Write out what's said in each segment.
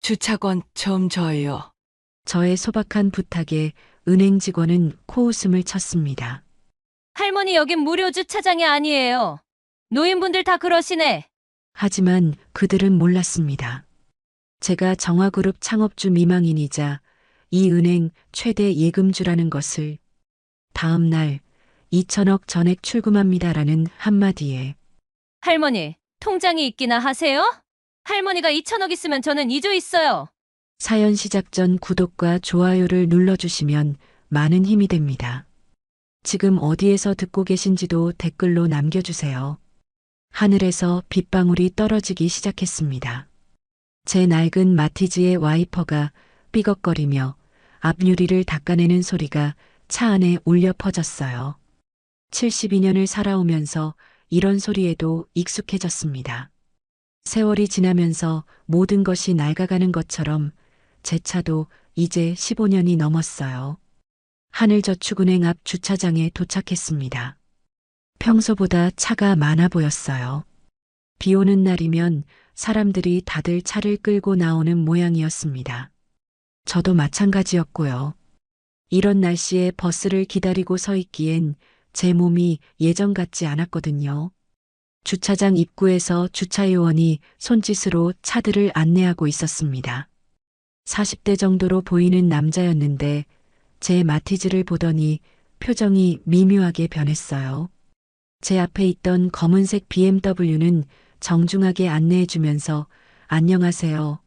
주차권 좀 줘요. 저의 소박한 부탁에 은행 직원은 코웃음을 쳤습니다. 할머니, 여긴 무료 주차장이 아니에요. 노인분들 다 그러시네. 하지만 그들은 몰랐습니다. 제가 정화그룹 창업주 미망인이자 이 은행 최대 예금주라는 것을. 다음 날 2천억 전액 출금합니다라는 한마디에 할머니, 통장이 있기나 하세요? 할머니가 2천억 있으면 저는 2조 있어요. 사연 시작 전 구독과 좋아요를 눌러주시면 많은 힘이 됩니다. 지금 어디에서 듣고 계신지도 댓글로 남겨주세요. 하늘에서 빗방울이 떨어지기 시작했습니다. 제 낡은 마티즈의 와이퍼가 삐걱거리며 앞유리를 닦아내는 소리가 차 안에 울려 퍼졌어요. 72년을 살아오면서 이런 소리에도 익숙해졌습니다. 세월이 지나면서 모든 것이 낡아가는 것처럼 제 차도 이제 15년이 넘었어요. 하늘저축은행 앞 주차장에 도착했습니다. 평소보다 차가 많아 보였어요. 비 오는 날이면 사람들이 다들 차를 끌고 나오는 모양이었습니다. 저도 마찬가지였고요. 이런 날씨에 버스를 기다리고 서 있기엔 제 몸이 예전 같지 않았거든요. 주차장 입구에서 주차요원이 손짓으로 차들을 안내하고 있었습니다. 40대 정도로 보이는 남자였는데 제 마티즈를 보더니 표정이 미묘하게 변했어요. 제 앞에 있던 검은색 BMW는 정중하게 안내해주면서 안녕하세요.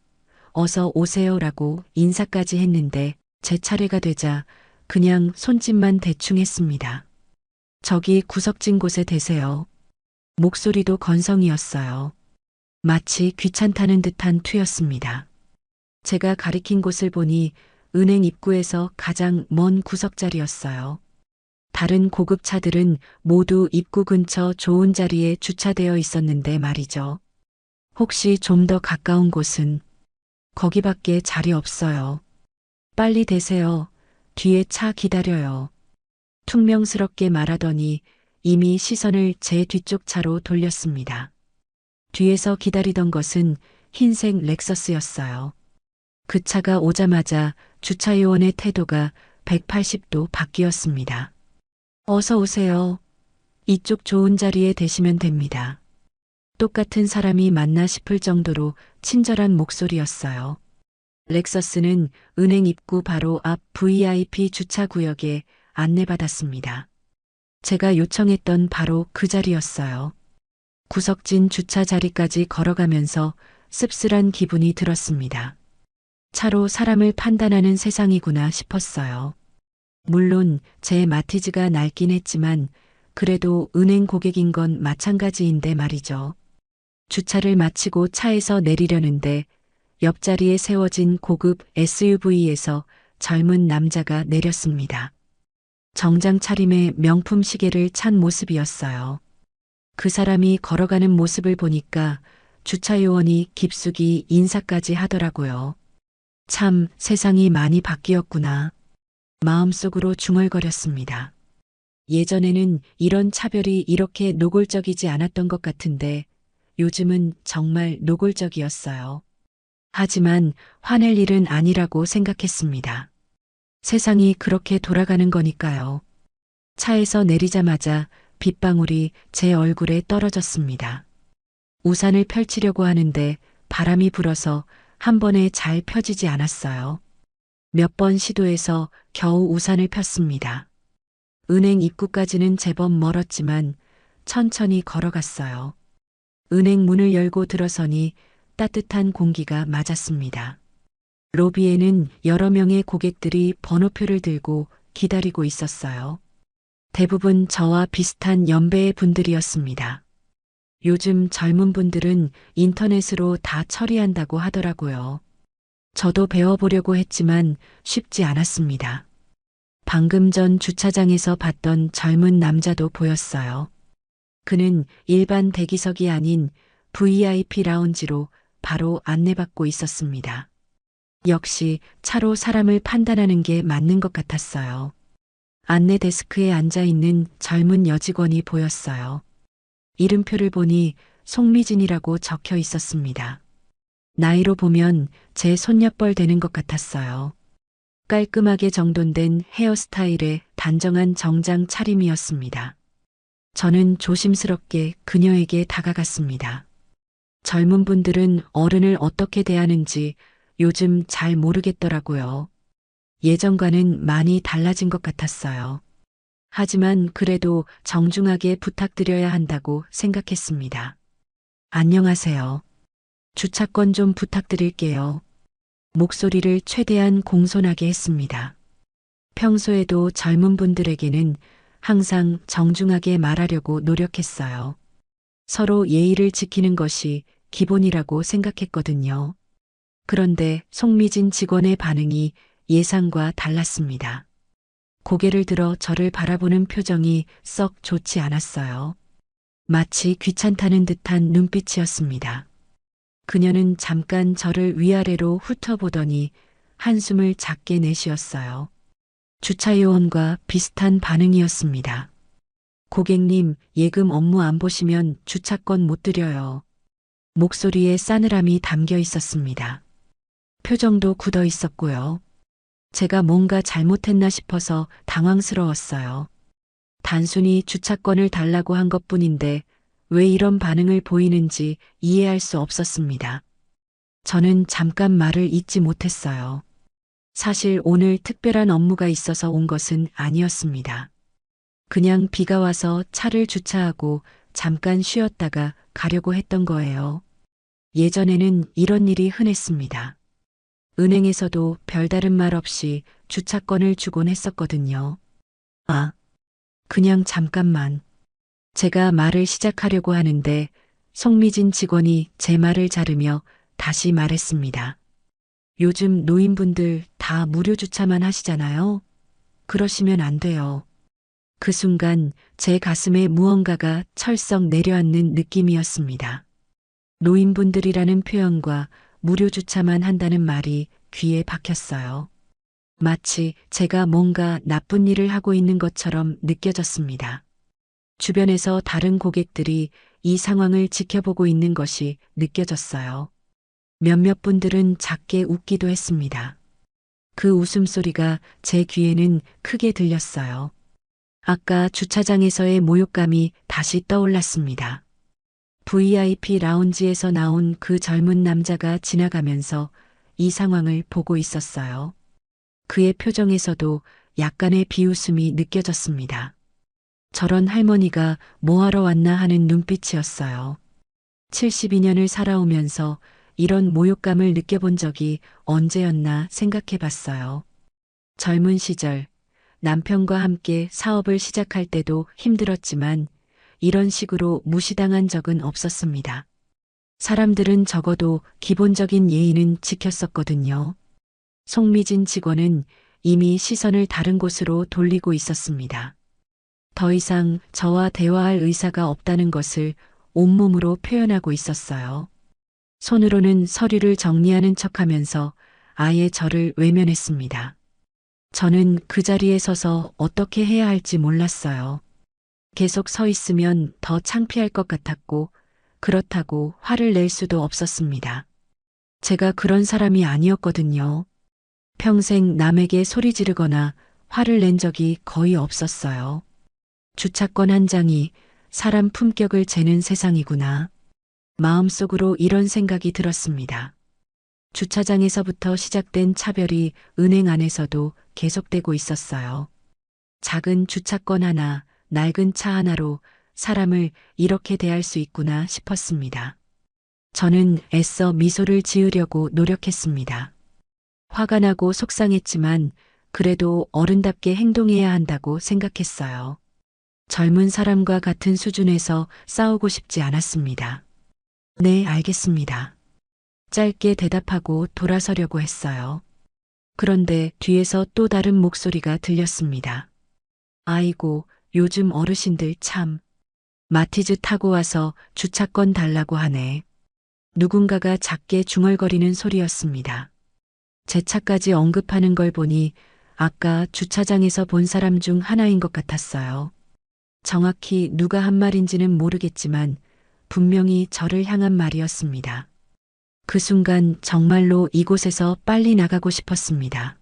어서 오세요라고 인사까지 했는데 제 차례가 되자 그냥 손짓만 대충 했습니다. 저기 구석진 곳에 대세요. 목소리도 건성이었어요. 마치 귀찮다는 듯한 투였습니다. 제가 가리킨 곳을 보니 은행 입구에서 가장 먼 구석자리였어요. 다른 고급 차들은 모두 입구 근처 좋은 자리에 주차되어 있었는데 말이죠. 혹시 좀 더 가까운 곳은? 거기밖에 자리 없어요. 빨리 대세요. 뒤에 차 기다려요. 퉁명스럽게 말하더니 이미 시선을 제 뒤쪽 차로 돌렸습니다. 뒤에서 기다리던 것은 흰색 렉서스였어요. 그 차가 오자마자 주차요원의 태도가 180도 바뀌었습니다. 어서 오세요. 이쪽 좋은 자리에 대시면 됩니다. 똑같은 사람이 맞나 싶을 정도로 친절한 목소리였어요. 렉서스는 은행 입구 바로 앞 VIP 주차구역에 안내받았습니다. 제가 요청했던 바로 그 자리였어요. 구석진 주차 자리까지 걸어가면서 씁쓸한 기분이 들었습니다. 차로 사람을 판단하는 세상이구나 싶었어요. 물론 제 마티즈가 낡긴 했지만 그래도 은행 고객인 건 마찬가지인데 말이죠. 주차를 마치고 차에서 내리려는데 옆자리에 세워진 고급 SUV에서 젊은 남자가 내렸습니다. 정장 차림에 명품 시계를 찬 모습이었어요. 그 사람이 걸어가는 모습을 보니까 주차요원이 깊숙이 인사까지 하더라고요. 참 세상이 많이 바뀌었구나. 마음속으로 중얼거렸습니다. 예전에는 이런 차별이 이렇게 노골적이지 않았던 것 같은데 요즘은 정말 노골적이었어요. 하지만 화낼 일은 아니라고 생각했습니다. 세상이 그렇게 돌아가는 거니까요. 차에서 내리자마자 빗방울이 제 얼굴에 떨어졌습니다. 우산을 펼치려고 하는데 바람이 불어서 한 번에 잘 펴지지 않았어요. 몇 번 시도해서 겨우 우산을 폈습니다. 은행 입구까지는 제법 멀었지만 천천히 걸어갔어요. 은행 문을 열고 들어서니 따뜻한 공기가 맞았습니다. 로비에는 여러 명의 고객들이 번호표를 들고 기다리고 있었어요. 대부분 저와 비슷한 연배의 분들이었습니다. 요즘 젊은 분들은 인터넷으로 다 처리한다고 하더라고요. 저도 배워보려고 했지만 쉽지 않았습니다. 방금 전 주차장에서 봤던 젊은 남자도 보였어요. 그는 일반 대기석이 아닌 VIP 라운지로 바로 안내받고 있었습니다. 역시 차로 사람을 판단하는 게 맞는 것 같았어요. 안내 데스크에 앉아 있는 젊은 여직원이 보였어요. 이름표를 보니 송미진이라고 적혀 있었습니다. 나이로 보면 제 손녀뻘 되는 것 같았어요. 깔끔하게 정돈된 헤어스타일에 단정한 정장 차림이었습니다. 저는 조심스럽게 그녀에게 다가갔습니다. 젊은 분들은 어른을 어떻게 대하는지 요즘 잘 모르겠더라고요. 예전과는 많이 달라진 것 같았어요. 하지만 그래도 정중하게 부탁드려야 한다고 생각했습니다. 안녕하세요. 주차권 좀 부탁드릴게요. 목소리를 최대한 공손하게 했습니다. 평소에도 젊은 분들에게는 항상 정중하게 말하려고 노력했어요. 서로 예의를 지키는 것이 기본이라고 생각했거든요. 그런데 송미진 직원의 반응이 예상과 달랐습니다. 고개를 들어 저를 바라보는 표정이 썩 좋지 않았어요. 마치 귀찮다는 듯한 눈빛이었습니다. 그녀는 잠깐 저를 위아래로 훑어보더니 한숨을 작게 내쉬었어요. 주차 요원과 비슷한 반응이었습니다. 고객님, 예금 업무 안 보시면 주차권 못 드려요. 목소리에 싸늘함이 담겨 있었습니다. 표정도 굳어 있었고요. 제가 뭔가 잘못했나 싶어서 당황스러웠어요. 단순히 주차권을 달라고 한 것뿐인데 왜 이런 반응을 보이는지 이해할 수 없었습니다. 저는 잠깐 말을 잇지 못했어요. 사실 오늘 특별한 업무가 있어서 온 것은 아니었습니다. 그냥 비가 와서 차를 주차하고 잠깐 쉬었다가 가려고 했던 거예요. 예전에는 이런 일이 흔했습니다. 은행에서도 별다른 말 없이 주차권을 주곤 했었거든요. 아, 그냥 잠깐만. 제가 말을 시작하려고 하는데 송미진 직원이 제 말을 자르며 다시 말했습니다. 요즘 노인분들 다 무료 주차만 하시잖아요. 그러시면 안 돼요. 그 순간 제 가슴에 무언가가 철썩 내려앉는 느낌이었습니다. 노인분들이라는 표현과 무료 주차만 한다는 말이 귀에 박혔어요. 마치 제가 뭔가 나쁜 일을 하고 있는 것처럼 느껴졌습니다. 주변에서 다른 고객들이 이 상황을 지켜보고 있는 것이 느껴졌어요. 몇몇 분들은 작게 웃기도 했습니다. 그 웃음소리가 제 귀에는 크게 들렸어요. 아까 주차장에서의 모욕감이 다시 떠올랐습니다. VIP 라운지에서 나온 그 젊은 남자가 지나가면서 이 상황을 보고 있었어요. 그의 표정에서도 약간의 비웃음이 느껴졌습니다. 저런 할머니가 뭐하러 왔나 하는 눈빛이었어요. 72년을 살아오면서 이런 모욕감을 느껴본 적이 언제였나 생각해 봤어요. 젊은 시절 남편과 함께 사업을 시작할 때도 힘들었지만 이런 식으로 무시당한 적은 없었습니다. 사람들은 적어도 기본적인 예의는 지켰었거든요. 송미진 직원은 이미 시선을 다른 곳으로 돌리고 있었습니다. 더 이상 저와 대화할 의사가 없다는 것을 온몸으로 표현하고 있었어요. 손으로는 서류를 정리하는 척하면서 아예 저를 외면했습니다. 저는 그 자리에 서서 어떻게 해야 할지 몰랐어요. 계속 서 있으면 더 창피할 것 같았고 그렇다고 화를 낼 수도 없었습니다. 제가 그런 사람이 아니었거든요. 평생 남에게 소리 지르거나 화를 낸 적이 거의 없었어요. 주차권 한 장이 사람 품격을 재는 세상이구나. 마음속으로 이런 생각이 들었습니다. 주차장에서부터 시작된 차별이 은행 안에서도 계속되고 있었어요. 작은 주차권 하나, 낡은 차 하나로 사람을 이렇게 대할 수 있구나 싶었습니다. 저는 애써 미소를 지으려고 노력했습니다. 화가 나고 속상했지만 그래도 어른답게 행동해야 한다고 생각했어요. 젊은 사람과 같은 수준에서 싸우고 싶지 않았습니다. 네, 알겠습니다. 짧게 대답하고 돌아서려고 했어요. 그런데 뒤에서 또 다른 목소리가 들렸습니다. 아이고, 요즘 어르신들 참. 마티즈 타고 와서 주차권 달라고 하네. 누군가가 작게 중얼거리는 소리였습니다. 제 차까지 언급하는 걸 보니 아까 주차장에서 본 사람 중 하나인 것 같았어요. 정확히 누가 한 말인지는 모르겠지만 분명히 저를 향한 말이었습니다. 그 순간 정말로 이곳에서 빨리 나가고 싶었습니다.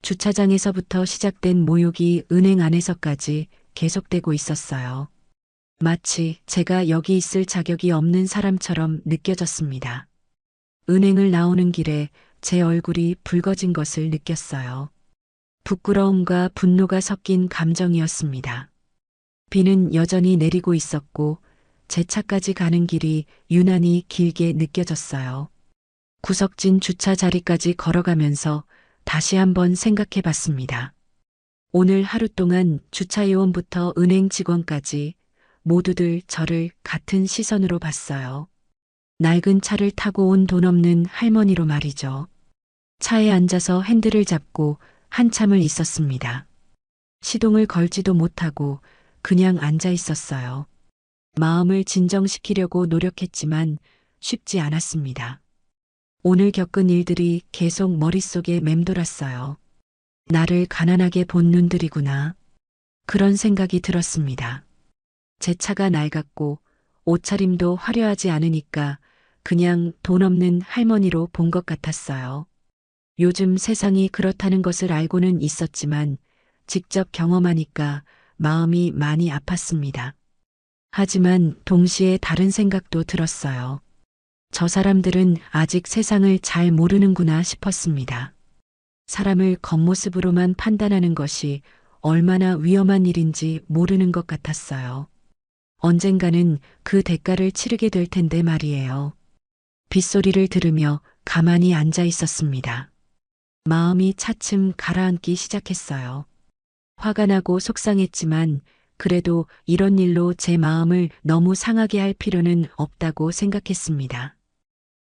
주차장에서부터 시작된 모욕이 은행 안에서까지 계속되고 있었어요. 마치 제가 여기 있을 자격이 없는 사람처럼 느껴졌습니다. 은행을 나오는 길에 제 얼굴이 붉어진 것을 느꼈어요. 부끄러움과 분노가 섞인 감정이었습니다. 비는 여전히 내리고 있었고 제 차까지 가는 길이 유난히 길게 느껴졌어요. 구석진 주차 자리까지 걸어가면서 다시 한번 생각해 봤습니다. 오늘 하루 동안 주차 요원부터 은행 직원까지 모두들 저를 같은 시선으로 봤어요. 낡은 차를 타고 온 돈 없는 할머니로 말이죠. 차에 앉아서 핸들을 잡고 한참을 있었습니다. 시동을 걸지도 못하고 그냥 앉아 있었어요. 마음을 진정시키려고 노력했지만 쉽지 않았습니다. 오늘 겪은 일들이 계속 머릿속에 맴돌았어요. 나를 가난하게 본 눈들이구나. 그런 생각이 들었습니다. 제 차가 낡았고 옷차림도 화려하지 않으니까 그냥 돈 없는 할머니로 본 것 같았어요. 요즘 세상이 그렇다는 것을 알고는 있었지만 직접 경험하니까 마음이 많이 아팠습니다. 하지만 동시에 다른 생각도 들었어요. 저 사람들은 아직 세상을 잘 모르는구나 싶었습니다. 사람을 겉모습으로만 판단하는 것이 얼마나 위험한 일인지 모르는 것 같았어요. 언젠가는 그 대가를 치르게 될 텐데 말이에요. 빗소리를 들으며 가만히 앉아 있었습니다. 마음이 차츰 가라앉기 시작했어요. 화가 나고 속상했지만 그래도 이런 일로 제 마음을 너무 상하게 할 필요는 없다고 생각했습니다.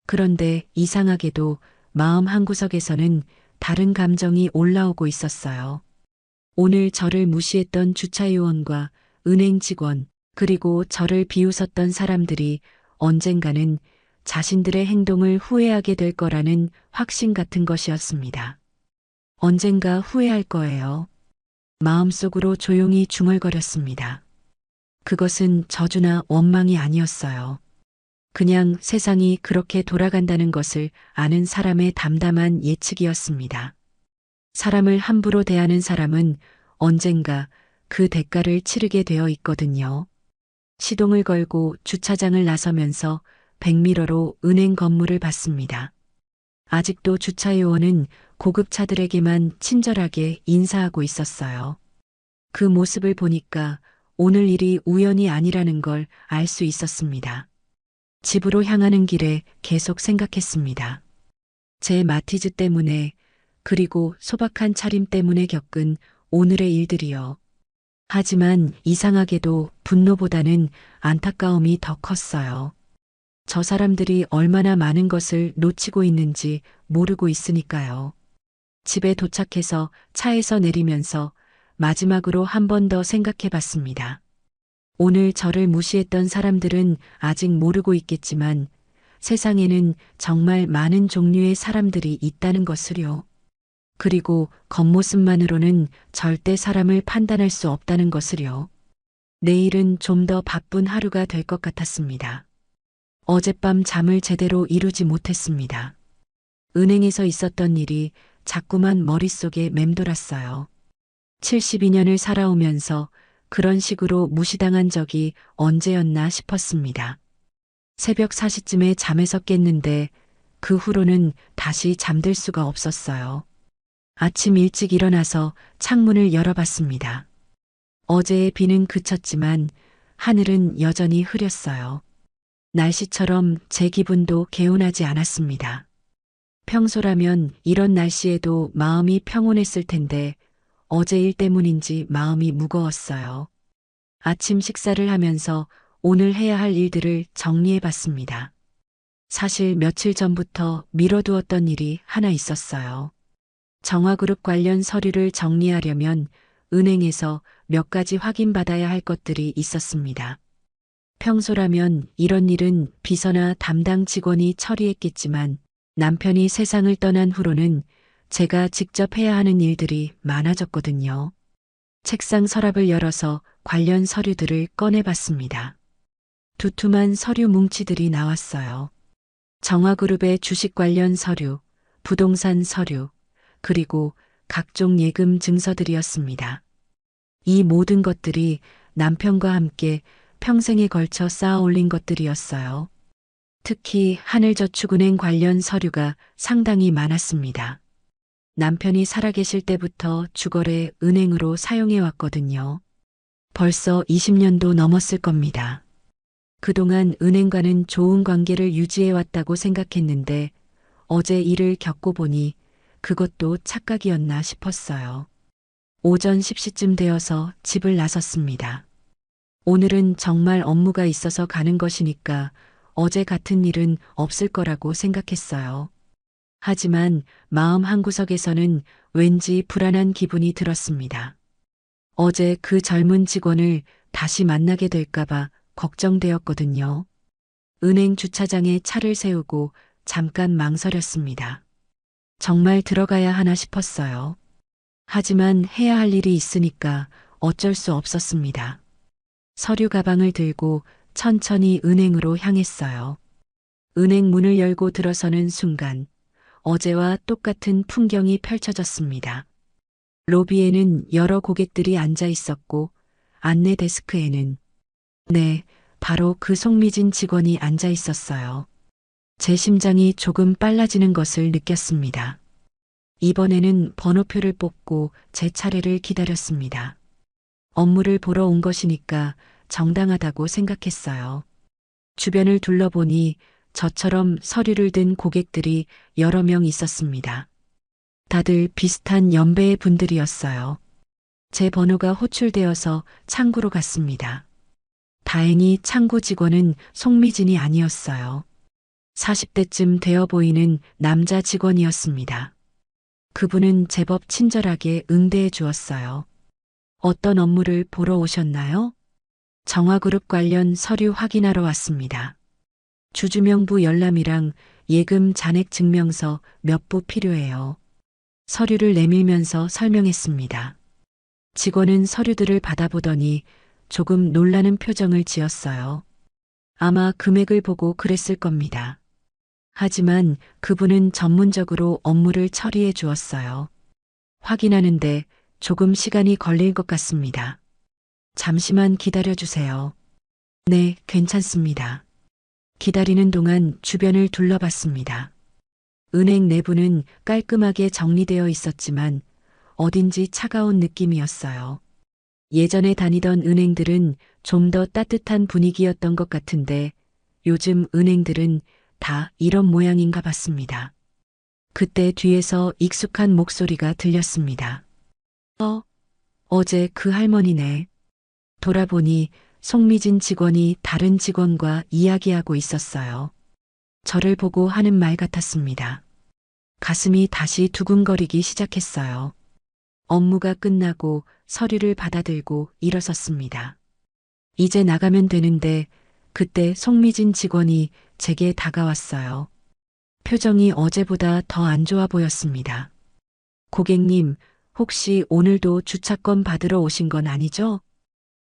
그런데 이상하게도 마음 한구석에서는 다른 감정이 올라오고 있었어요. 오늘 저를 무시했던 주차요원과 은행 직원, 그리고 저를 비웃었던 사람들이 언젠가는 자신들의 행동을 후회하게 될 거라는 확신 같은 것이었습니다. 언젠가 후회할 거예요. 마음속으로 조용히 중얼거렸습니다. 그것은 저주나 원망이 아니었어요. 그냥 세상이 그렇게 돌아간다는 것을 아는 사람의 담담한 예측이었습니다. 사람을 함부로 대하는 사람은 언젠가 그 대가를 치르게 되어 있거든요. 시동을 걸고 주차장을 나서면서 백미러로 은행 건물을 봤습니다. 아직도 주차요원은 고급차들에게만 친절하게 인사하고 있었어요. 그 모습을 보니까 오늘 일이 우연이 아니라는 걸 알 수 있었습니다. 집으로 향하는 길에 계속 생각했습니다. 제 마티즈 때문에 그리고 소박한 차림 때문에 겪은 오늘의 일들이요. 하지만 이상하게도 분노보다는 안타까움이 더 컸어요. 저 사람들이 얼마나 많은 것을 놓치고 있는지 모르고 있으니까요. 집에 도착해서 차에서 내리면서 마지막으로 한 번 더 생각해 봤습니다. 오늘 저를 무시했던 사람들은 아직 모르고 있겠지만 세상에는 정말 많은 종류의 사람들이 있다는 것을요. 그리고 겉모습만으로는 절대 사람을 판단할 수 없다는 것을요. 내일은 좀 더 바쁜 하루가 될 것 같았습니다. 어젯밤 잠을 제대로 이루지 못했습니다. 은행에서 있었던 일이 자꾸만 머릿속에 맴돌았어요. 72년을 살아오면서 그런 식으로 무시당한 적이 언제였나 싶었습니다. 새벽 4시쯤에 잠에서 깼는데 그 후로는 다시 잠들 수가 없었어요. 아침 일찍 일어나서 창문을 열어봤습니다. 어제의 비는 그쳤지만 하늘은 여전히 흐렸어요. 날씨처럼 제 기분도 개운하지 않았습니다. 평소라면 이런 날씨에도 마음이 평온했을 텐데 어제 일 때문인지 마음이 무거웠어요. 아침 식사를 하면서 오늘 해야 할 일들을 정리해 봤습니다. 사실 며칠 전부터 미뤄두었던 일이 하나 있었어요. 정화그룹 관련 서류를 정리하려면 은행에서 몇 가지 확인받아야 할 것들이 있었습니다. 평소라면 이런 일은 비서나 담당 직원이 처리했겠지만 남편이 세상을 떠난 후로는 제가 직접 해야 하는 일들이 많아졌거든요. 책상 서랍을 열어서 관련 서류들을 꺼내봤습니다. 두툼한 서류 뭉치들이 나왔어요. 정화그룹의 주식 관련 서류, 부동산 서류, 그리고 각종 예금 증서들이었습니다. 이 모든 것들이 남편과 함께 평생에 걸쳐 쌓아 올린 것들이었어요. 특히 하늘저축은행 관련 서류가 상당히 많았습니다. 남편이 살아계실 때부터 주거래 은행으로 사용해 왔거든요. 벌써 20년도 넘었을 겁니다. 그동안 은행과는 좋은 관계를 유지해 왔다고 생각했는데 어제 일을 겪고 보니 그것도 착각이었나 싶었어요. 오전 10시쯤 되어서 집을 나섰습니다. 오늘은 정말 업무가 있어서 가는 것이니까 어제 같은 일은 없을 거라고 생각했어요. 하지만 마음 한구석에서는 왠지 불안한 기분이 들었습니다. 어제 그 젊은 직원을 다시 만나게 될까봐 걱정되었거든요. 은행 주차장에 차를 세우고 잠깐 망설였습니다. 정말 들어가야 하나 싶었어요. 하지만 해야 할 일이 있으니까 어쩔 수 없었습니다. 서류 가방을 들고 천천히 은행으로 향했어요. 은행 문을 열고 들어서는 순간 어제와 똑같은 풍경이 펼쳐졌습니다. 로비에는 여러 고객들이 앉아 있었고 안내 데스크에는 네, 바로 그 송미진 직원이 앉아 있었어요. 제 심장이 조금 빨라지는 것을 느꼈습니다. 이번에는 번호표를 뽑고 제 차례를 기다렸습니다. 업무를 보러 온 것이니까 정당하다고 생각했어요. 주변을 둘러보니 저처럼 서류를 든 고객들이 여러 명 있었습니다. 다들 비슷한 연배의 분들이었어요. 제 번호가 호출되어서 창구로 갔습니다. 다행히 창구 직원은 송미진이 아니었어요. 40대쯤 되어 보이는 남자 직원이었습니다. 그분은 제법 친절하게 응대해 주었어요. 어떤 업무를 보러 오셨나요? 정화그룹 관련 서류 확인하러 왔습니다. 주주명부 열람이랑 예금 잔액 증명서 몇 부 필요해요. 서류를 내밀면서 설명했습니다. 직원은 서류들을 받아보더니 조금 놀라는 표정을 지었어요. 아마 금액을 보고 그랬을 겁니다. 하지만 그분은 전문적으로 업무를 처리해 주었어요. 확인하는데 조금 시간이 걸릴 것 같습니다. 잠시만 기다려 주세요. 네, 괜찮습니다. 기다리는 동안 주변을 둘러봤습니다. 은행 내부는 깔끔하게 정리되어 있었지만 어딘지 차가운 느낌이었어요. 예전에 다니던 은행들은 좀 더 따뜻한 분위기였던 것 같은데 요즘 은행들은 다 이런 모양인가 봤습니다. 그때 뒤에서 익숙한 목소리가 들렸습니다. 어제 그 할머니네. 돌아보니 송미진 직원이 다른 직원과 이야기하고 있었어요. 저를 보고 하는 말 같았습니다. 가슴이 다시 두근거리기 시작했어요. 업무가 끝나고 서류를 받아들고 일어섰습니다. 이제 나가면 되는데 그때 송미진 직원이 제게 다가왔어요. 표정이 어제보다 더 안 좋아 보였습니다. 고객님, 혹시 오늘도 주차권 받으러 오신 건 아니죠?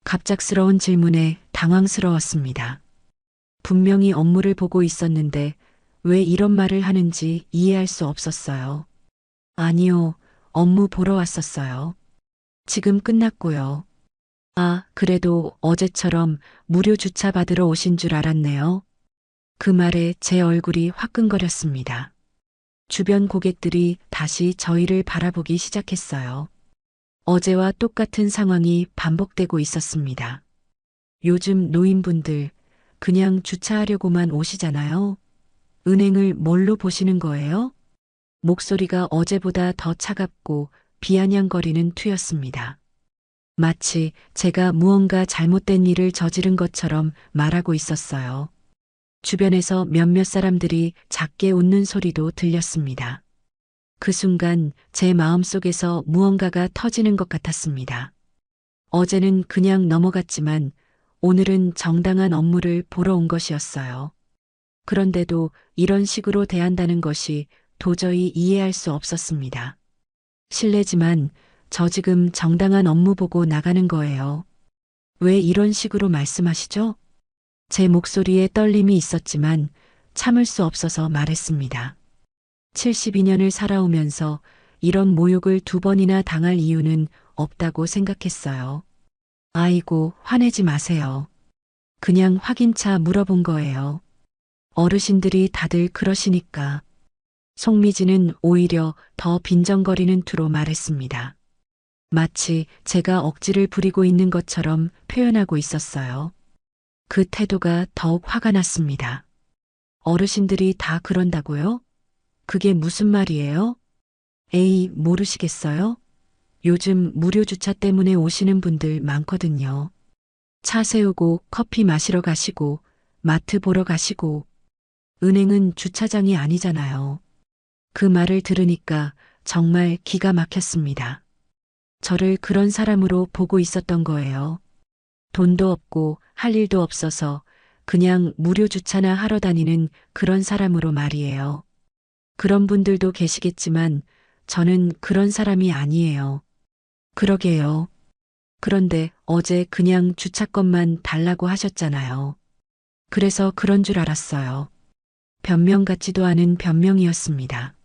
갑작스러운 질문에 당황스러웠습니다. 분명히 업무를 보고 있었는데 왜 이런 말을 하는지 이해할 수 없었어요. 아니요, 업무 보러 왔었어요. 지금 끝났고요. 아, 그래도 어제처럼 무료 주차 받으러 오신 줄 알았네요. 그 말에 제 얼굴이 화끈거렸습니다. 주변 고객들이 다시 저희를 바라보기 시작했어요. 어제와 똑같은 상황이 반복되고 있었습니다. 요즘 노인분들 그냥 주차하려고만 오시잖아요. 은행을 뭘로 보시는 거예요? 목소리가 어제보다 더 차갑고 비아냥거리는 투였습니다. 마치 제가 무언가 잘못된 일을 저지른 것처럼 말하고 있었어요. 주변에서 몇몇 사람들이 작게 웃는 소리도 들렸습니다. 그 순간 제 마음속에서 무언가가 터지는 것 같았습니다. 어제는 그냥 넘어갔지만 오늘은 정당한 업무를 보러 온 것이었어요. 그런데도 이런 식으로 대한다는 것이 도저히 이해할 수 없었습니다. 실례지만 저 지금 정당한 업무 보고 나가는 거예요. 왜 이런 식으로 말씀하시죠? 제 목소리에 떨림이 있었지만 참을 수 없어서 말했습니다. 72년을 살아오면서 이런 모욕을 2번이나 당할 이유는 없다고 생각했어요. 아이고, 화내지 마세요. 그냥 확인차 물어본 거예요. 어르신들이 다들 그러시니까. 송미진은 오히려 더 빈정거리는 투로 말했습니다. 마치 제가 억지를 부리고 있는 것처럼 표현하고 있었어요. 그 태도가 더욱 화가 났습니다. 어르신들이 다 그런다고요? 그게 무슨 말이에요? 에이, 모르시겠어요? 요즘 무료 주차 때문에 오시는 분들 많거든요. 차 세우고 커피 마시러 가시고 마트 보러 가시고 은행은 주차장이 아니잖아요. 그 말을 들으니까 정말 기가 막혔습니다. 저를 그런 사람으로 보고 있었던 거예요. 돈도 없고 할 일도 없어서 그냥 무료 주차나 하러 다니는 그런 사람으로 말이에요. 그런 분들도 계시겠지만 저는 그런 사람이 아니에요. 그러게요. 그런데 어제 그냥 주차권만 달라고 하셨잖아요. 그래서 그런 줄 알았어요. 변명 같지도 않은 변명이었습니다.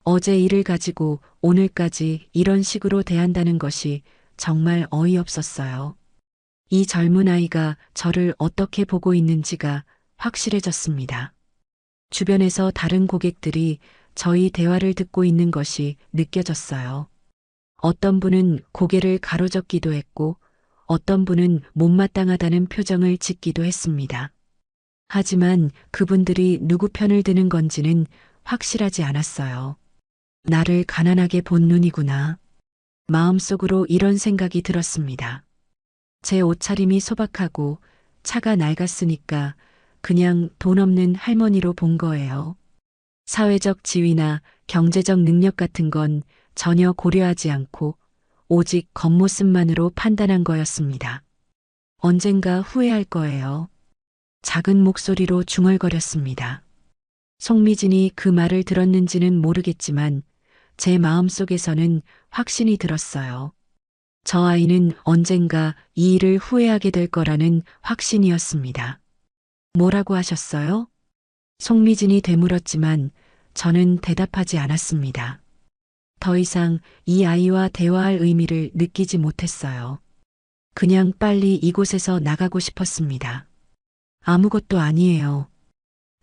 어제 일을 가지고 오늘까지 이런 식으로 대한다는 것이 정말 어이없었어요. 이 젊은 아이가 저를 어떻게 보고 있는지가 확실해졌습니다. 주변에서 다른 고객들이 저희 대화를 듣고 있는 것이 느껴졌어요. 어떤 분은 고개를 가로젓기도 했고 어떤 분은 못마땅하다는 표정을 짓기도 했습니다. 하지만 그분들이 누구 편을 드는 건지는 확실하지 않았어요. 나를 가난하게 본 눈이구나. 마음속으로 이런 생각이 들었습니다. 제 옷차림이 소박하고 차가 낡았으니까 그냥 돈 없는 할머니로 본 거예요. 사회적 지위나 경제적 능력 같은 건 전혀 고려하지 않고 오직 겉모습만으로 판단한 거였습니다. 언젠가 후회할 거예요. 작은 목소리로 중얼거렸습니다. 송미진이 그 말을 들었는지는 모르겠지만 제 마음속에서는 확신이 들었어요. 저 아이는 언젠가 이 일을 후회하게 될 거라는 확신이었습니다. 뭐라고 하셨어요? 송미진이 되물었지만 저는 대답하지 않았습니다. 더 이상 이 아이와 대화할 의미를 느끼지 못했어요. 그냥 빨리 이곳에서 나가고 싶었습니다. 아무것도 아니에요.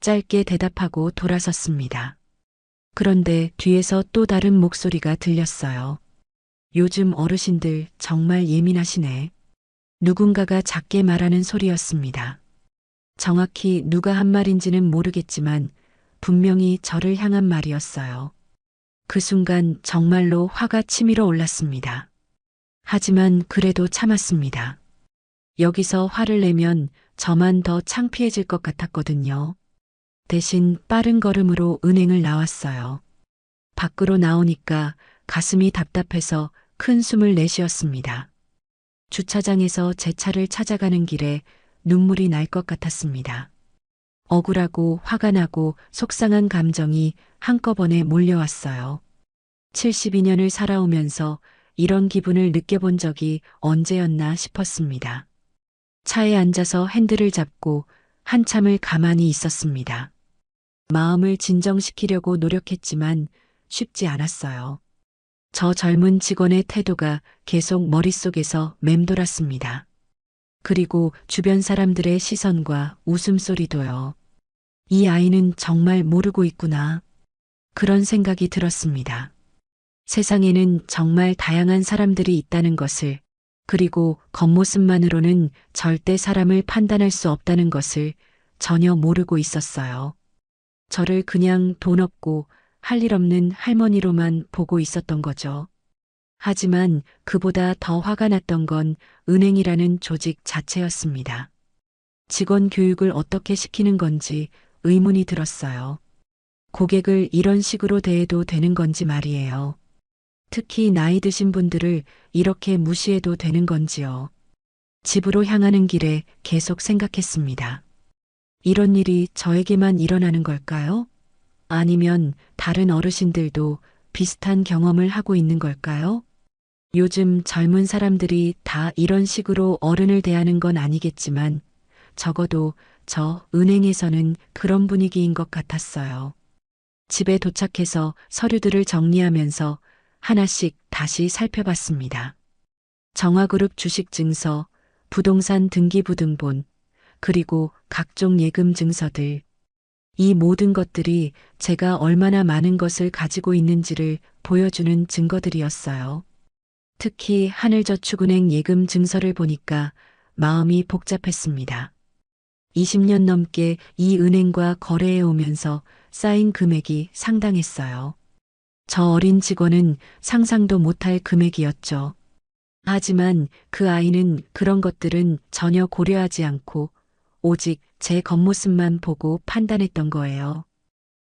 짧게 대답하고 돌아섰습니다. 그런데 뒤에서 또 다른 목소리가 들렸어요. 요즘 어르신들 정말 예민하시네. 누군가가 작게 말하는 소리였습니다. 정확히 누가 한 말인지는 모르겠지만 분명히 저를 향한 말이었어요. 그 순간 정말로 화가 치밀어 올랐습니다. 하지만 그래도 참았습니다. 여기서 화를 내면 저만 더 창피해질 것 같았거든요. 대신 빠른 걸음으로 은행을 나왔어요. 밖으로 나오니까 가슴이 답답해서 큰 숨을 내쉬었습니다. 주차장에서 제 차를 찾아가는 길에 눈물이 날 것 같았습니다. 억울하고 화가 나고 속상한 감정이 한꺼번에 몰려왔어요. 72년을 살아오면서 이런 기분을 느껴본 적이 언제였나 싶었습니다. 차에 앉아서 핸들을 잡고 한참을 가만히 있었습니다. 마음을 진정시키려고 노력했지만 쉽지 않았어요. 저 젊은 직원의 태도가 계속 머릿속에서 맴돌았습니다. 그리고 주변 사람들의 시선과 웃음소리도요. 이 아이는 정말 모르고 있구나. 그런 생각이 들었습니다. 세상에는 정말 다양한 사람들이 있다는 것을, 그리고 겉모습만으로는 절대 사람을 판단할 수 없다는 것을 전혀 모르고 있었어요. 저를 그냥 돈 없고 할 일 없는 할머니로만 보고 있었던 거죠. 하지만 그보다 더 화가 났던 건 은행이라는 조직 자체였습니다. 직원 교육을 어떻게 시키는 건지 의문이 들었어요. 고객을 이런 식으로 대해도 되는 건지 말이에요. 특히 나이 드신 분들을 이렇게 무시해도 되는 건지요. 집으로 향하는 길에 계속 생각했습니다. 이런 일이 저에게만 일어나는 걸까요? 아니면 다른 어르신들도 비슷한 경험을 하고 있는 걸까요? 요즘 젊은 사람들이 다 이런 식으로 어른을 대하는 건 아니겠지만 적어도 그쵸. 은행에서는 그런 분위기인 것 같았어요. 집에 도착해서 서류들을 정리하면서 하나씩 다시 살펴봤습니다. 정화그룹 주식 증서, 부동산 등기부등본, 그리고 각종 예금 증서들. 이 모든 것들이 제가 얼마나 많은 것을 가지고 있는지를 보여주는 증거들이었어요. 특히 하늘저축은행 예금 증서를 보니까 마음이 복잡했습니다. 20년 넘게 이 은행과 거래해 오면서 쌓인 금액이 상당했어요. 저 어린 직원은 상상도 못할 금액이었죠. 하지만 그 아이는 그런 것들은 전혀 고려하지 않고 오직 제 겉모습만 보고 판단했던 거예요.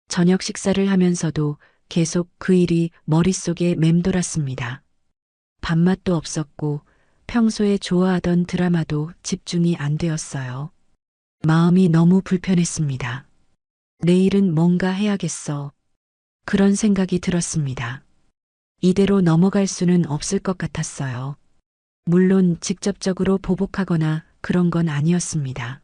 저녁 식사를 하면서도 계속 그 일이 머릿속에 맴돌았습니다. 밥맛도 없었고 평소에 좋아하던 드라마도 집중이 안 되었어요. 마음이 너무 불편했습니다. 내일은 뭔가 해야겠어. 그런 생각이 들었습니다. 이대로 넘어갈 수는 없을 것 같았어요. 물론 직접적으로 보복하거나 그런 건 아니었습니다.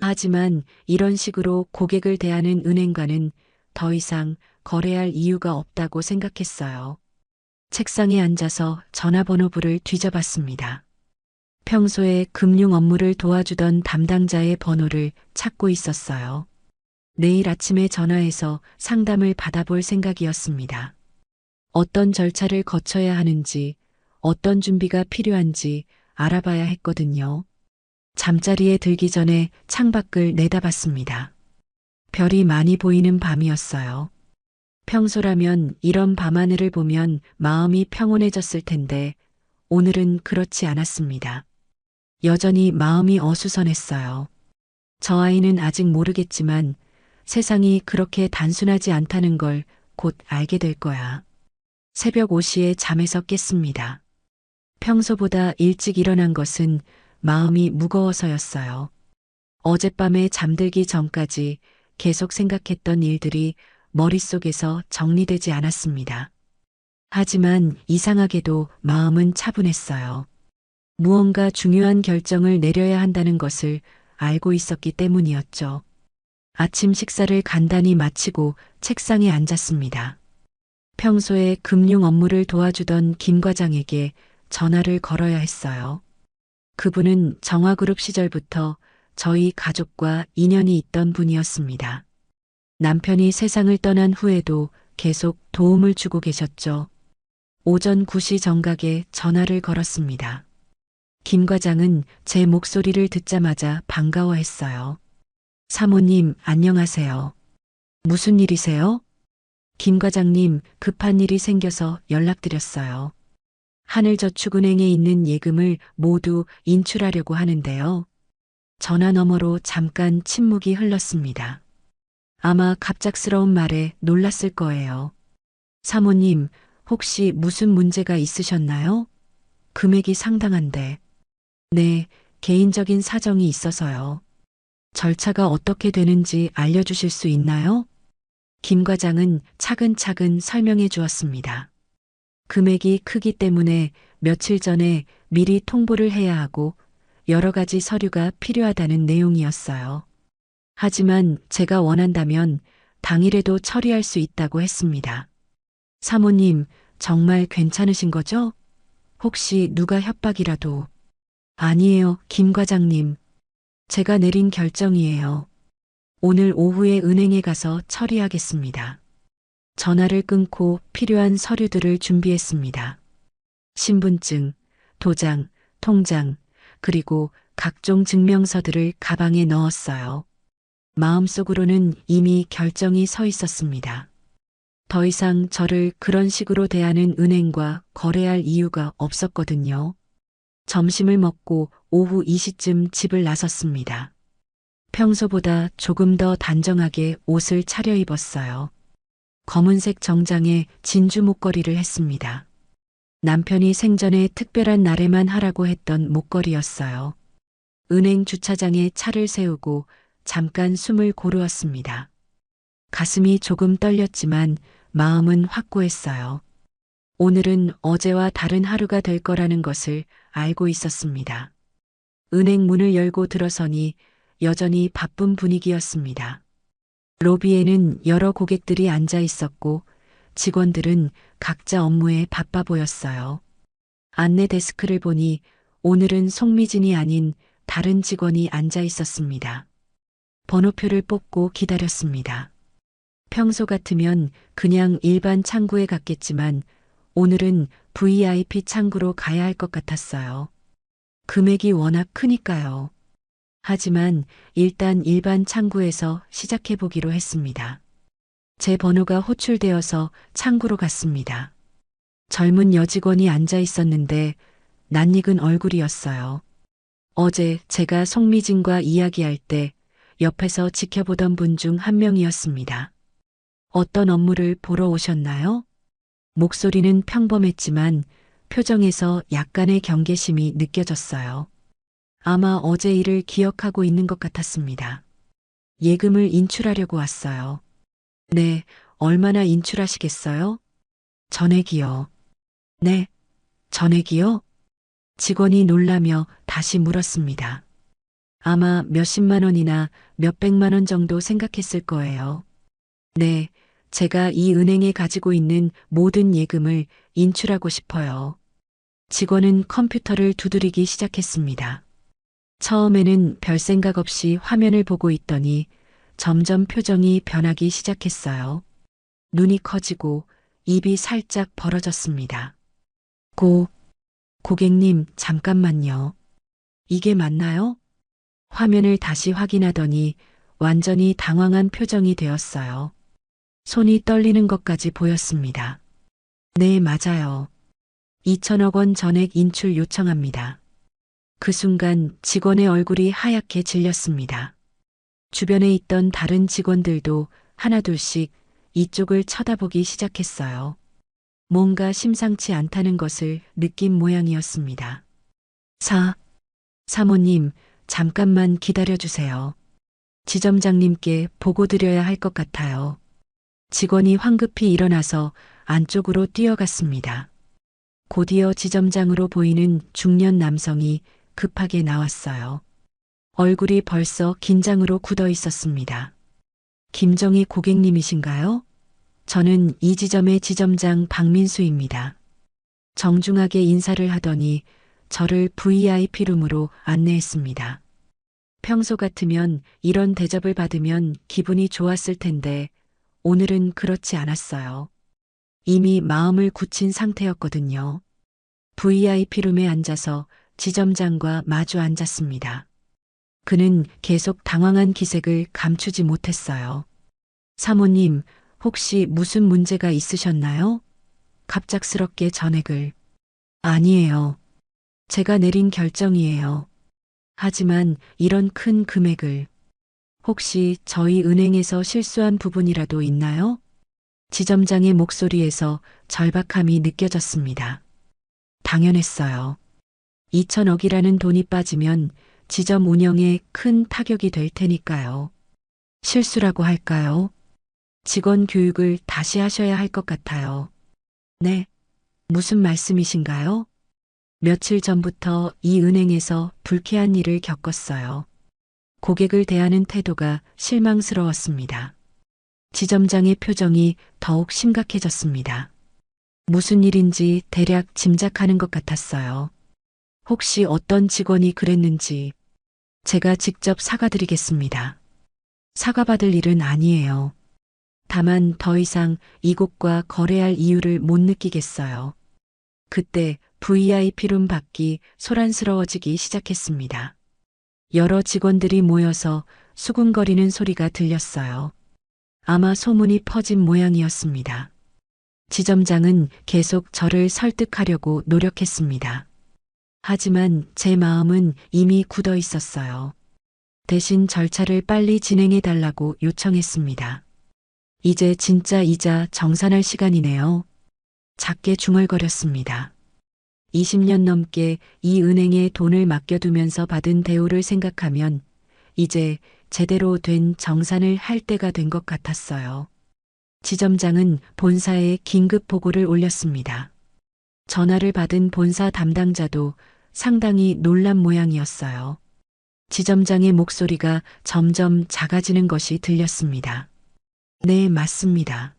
하지만 이런 식으로 고객을 대하는 은행과는 더 이상 거래할 이유가 없다고 생각했어요. 책상에 앉아서 전화번호부를 뒤져봤습니다. 평소에 금융 업무를 도와주던 담당자의 번호를 찾고 있었어요. 내일 아침에 전화해서 상담을 받아볼 생각이었습니다. 어떤 절차를 거쳐야 하는지, 어떤 준비가 필요한지 알아봐야 했거든요. 잠자리에 들기 전에 창밖을 내다봤습니다. 별이 많이 보이는 밤이었어요. 평소라면 이런 밤하늘을 보면 마음이 평온해졌을 텐데 오늘은 그렇지 않았습니다. 여전히 마음이 어수선했어요. 저 아이는 아직 모르겠지만 세상이 그렇게 단순하지 않다는 걸 곧 알게 될 거야. 새벽 5시에 잠에서 깼습니다. 평소보다 일찍 일어난 것은 마음이 무거워서였어요. 어젯밤에 잠들기 전까지 계속 생각했던 일들이 머릿속에서 정리되지 않았습니다. 하지만 이상하게도 마음은 차분했어요. 무언가 중요한 결정을 내려야 한다는 것을 알고 있었기 때문이었죠. 아침 식사를 간단히 마치고 책상에 앉았습니다. 평소에 금융 업무를 도와주던 김 과장에게 전화를 걸어야 했어요. 그분은 정화그룹 시절부터 저희 가족과 인연이 있던 분이었습니다. 남편이 세상을 떠난 후에도 계속 도움을 주고 계셨죠. 오전 9시 정각에 전화를 걸었습니다. 김 과장은 제 목소리를 듣자마자 반가워했어요. 사모님, 안녕하세요. 무슨 일이세요? 김 과장님, 급한 일이 생겨서 연락드렸어요. 하늘저축은행에 있는 예금을 모두 인출하려고 하는데요. 전화 너머로 잠깐 침묵이 흘렀습니다. 아마 갑작스러운 말에 놀랐을 거예요. 사모님, 혹시 무슨 문제가 있으셨나요? 금액이 상당한데. 네, 개인적인 사정이 있어서요. 절차가 어떻게 되는지 알려주실 수 있나요? 김 과장은 차근차근 설명해 주었습니다. 금액이 크기 때문에 며칠 전에 미리 통보를 해야 하고 여러 가지 서류가 필요하다는 내용이었어요. 하지만 제가 원한다면 당일에도 처리할 수 있다고 했습니다. 사모님, 정말 괜찮으신 거죠? 혹시 누가 협박이라도? 아니에요, 김 과장님. 제가 내린 결정이에요. 오늘 오후에 은행에 가서 처리하겠습니다. 전화를 끊고 필요한 서류들을 준비했습니다. 신분증, 도장, 통장, 그리고 각종 증명서들을 가방에 넣었어요. 마음속으로는 이미 결정이 서 있었습니다. 더 이상 저를 그런 식으로 대하는 은행과 거래할 이유가 없었거든요. 점심을 먹고 오후 2시쯤 집을 나섰습니다. 평소보다 조금 더 단정하게 옷을 차려입었어요. 검은색 정장에 진주 목걸이를 했습니다. 남편이 생전에 특별한 날에만 하라고 했던 목걸이였어요. 은행 주차장에 차를 세우고 잠깐 숨을 고르었습니다. 가슴이 조금 떨렸지만 마음은 확고했어요. 오늘은 어제와 다른 하루가 될 거라는 것을 알고 있었습니다. 은행 문을 열고 들어서니 여전히 바쁜 분위기였습니다. 로비에는 여러 고객들이 앉아 있었고 직원들은 각자 업무에 바빠 보였어요. 안내 데스크를 보니 오늘은 송미진이 아닌 다른 직원이 앉아 있었습니다. 번호표를 뽑고 기다렸습니다. 평소 같으면 그냥 일반 창구에 갔겠지만 오늘은 VIP 창구로 가야 할 것 같았어요. 금액이 워낙 크니까요. 하지만 일단 일반 창구에서 시작해 보기로 했습니다. 제 번호가 호출되어서 창구로 갔습니다. 젊은 여직원이 앉아 있었는데 낯익은 얼굴이었어요. 어제 제가 송미진과 이야기할 때 옆에서 지켜보던 분 중 한 명이었습니다. 어떤 업무를 보러 오셨나요? 목소리는 평범했지만 표정에서 약간의 경계심이 느껴졌어요. 아마 어제 일을 기억하고 있는 것 같았습니다. 예금을 인출하려고 왔어요. 네, 얼마나 인출하시겠어요? 전액이요. 네, 전액이요? 직원이 놀라며 다시 물었습니다. 아마 몇십만 원이나 몇백만 원 정도 생각했을 거예요. 네, 제가 이 은행에 가지고 있는 모든 예금을 인출하고 싶어요. 직원은 컴퓨터를 두드리기 시작했습니다. 처음에는 별 생각 없이 화면을 보고 있더니 점점 표정이 변하기 시작했어요. 눈이 커지고 입이 살짝 벌어졌습니다. 고객님, 잠깐만요. 이게 맞나요? 화면을 다시 확인하더니 완전히 당황한 표정이 되었어요. 손이 떨리는 것까지 보였습니다. 네, 맞아요. 2천억 원 전액 인출 요청합니다. 그 순간 직원의 얼굴이 하얗게 질렸습니다. 주변에 있던 다른 직원들도 하나둘씩 이쪽을 쳐다보기 시작했어요. 뭔가 심상치 않다는 것을 느낀 모양이었습니다. 사모님, 잠깐만 기다려주세요. 지점장님께 보고 드려야 할 것 같아요. 직원이 황급히 일어나서 안쪽으로 뛰어갔습니다. 곧이어 지점장으로 보이는 중년 남성이 급하게 나왔어요. 얼굴이 벌써 긴장으로 굳어 있었습니다. 김정희 고객님이신가요? 저는 이 지점의 지점장 박민수입니다. 정중하게 인사를 하더니 저를 VIP룸으로 안내했습니다. 평소 같으면 이런 대접을 받으면 기분이 좋았을 텐데 오늘은 그렇지 않았어요. 이미 마음을 굳힌 상태였거든요. VIP룸에 앉아서 지점장과 마주 앉았습니다. 그는 계속 당황한 기색을 감추지 못했어요. 사모님, 혹시 무슨 문제가 있으셨나요? 갑작스럽게 전액을. 아니에요. 제가 내린 결정이에요. 하지만 이런 큰 금액을. 혹시 저희 은행에서 실수한 부분이라도 있나요? 지점장의 목소리에서 절박함이 느껴졌습니다. 당연했어요. 2천억이라는 돈이 빠지면 지점 운영에 큰 타격이 될 테니까요. 실수라고 할까요? 직원 교육을 다시 하셔야 할 것 같아요. 네, 무슨 말씀이신가요? 며칠 전부터 이 은행에서 불쾌한 일을 겪었어요. 고객을 대하는 태도가 실망스러웠습니다. 지점장의 표정이 더욱 심각해졌습니다. 무슨 일인지 대략 짐작하는 것 같았어요. 혹시 어떤 직원이 그랬는지 제가 직접 사과드리겠습니다. 사과받을 일은 아니에요. 다만 더 이상 이곳과 거래할 이유를 못 느끼겠어요. 그때 VIP룸 밖이 소란스러워지기 시작했습니다. 여러 직원들이 모여서 수군거리는 소리가 들렸어요. 아마 소문이 퍼진 모양이었습니다. 지점장은 계속 저를 설득하려고 노력했습니다. 하지만 제 마음은 이미 굳어 있었어요. 대신 절차를 빨리 진행해 달라고 요청했습니다. 이제 진짜 이자 정산할 시간이네요. 작게 중얼거렸습니다. 20년 넘게 이 은행에 돈을 맡겨두면서 받은 대우를 생각하면 이제 제대로 된 정산을 할 때가 된 것 같았어요. 지점장은 본사에 긴급 보고를 올렸습니다. 전화를 받은 본사 담당자도 상당히 놀란 모양이었어요. 지점장의 목소리가 점점 작아지는 것이 들렸습니다. 네, 맞습니다.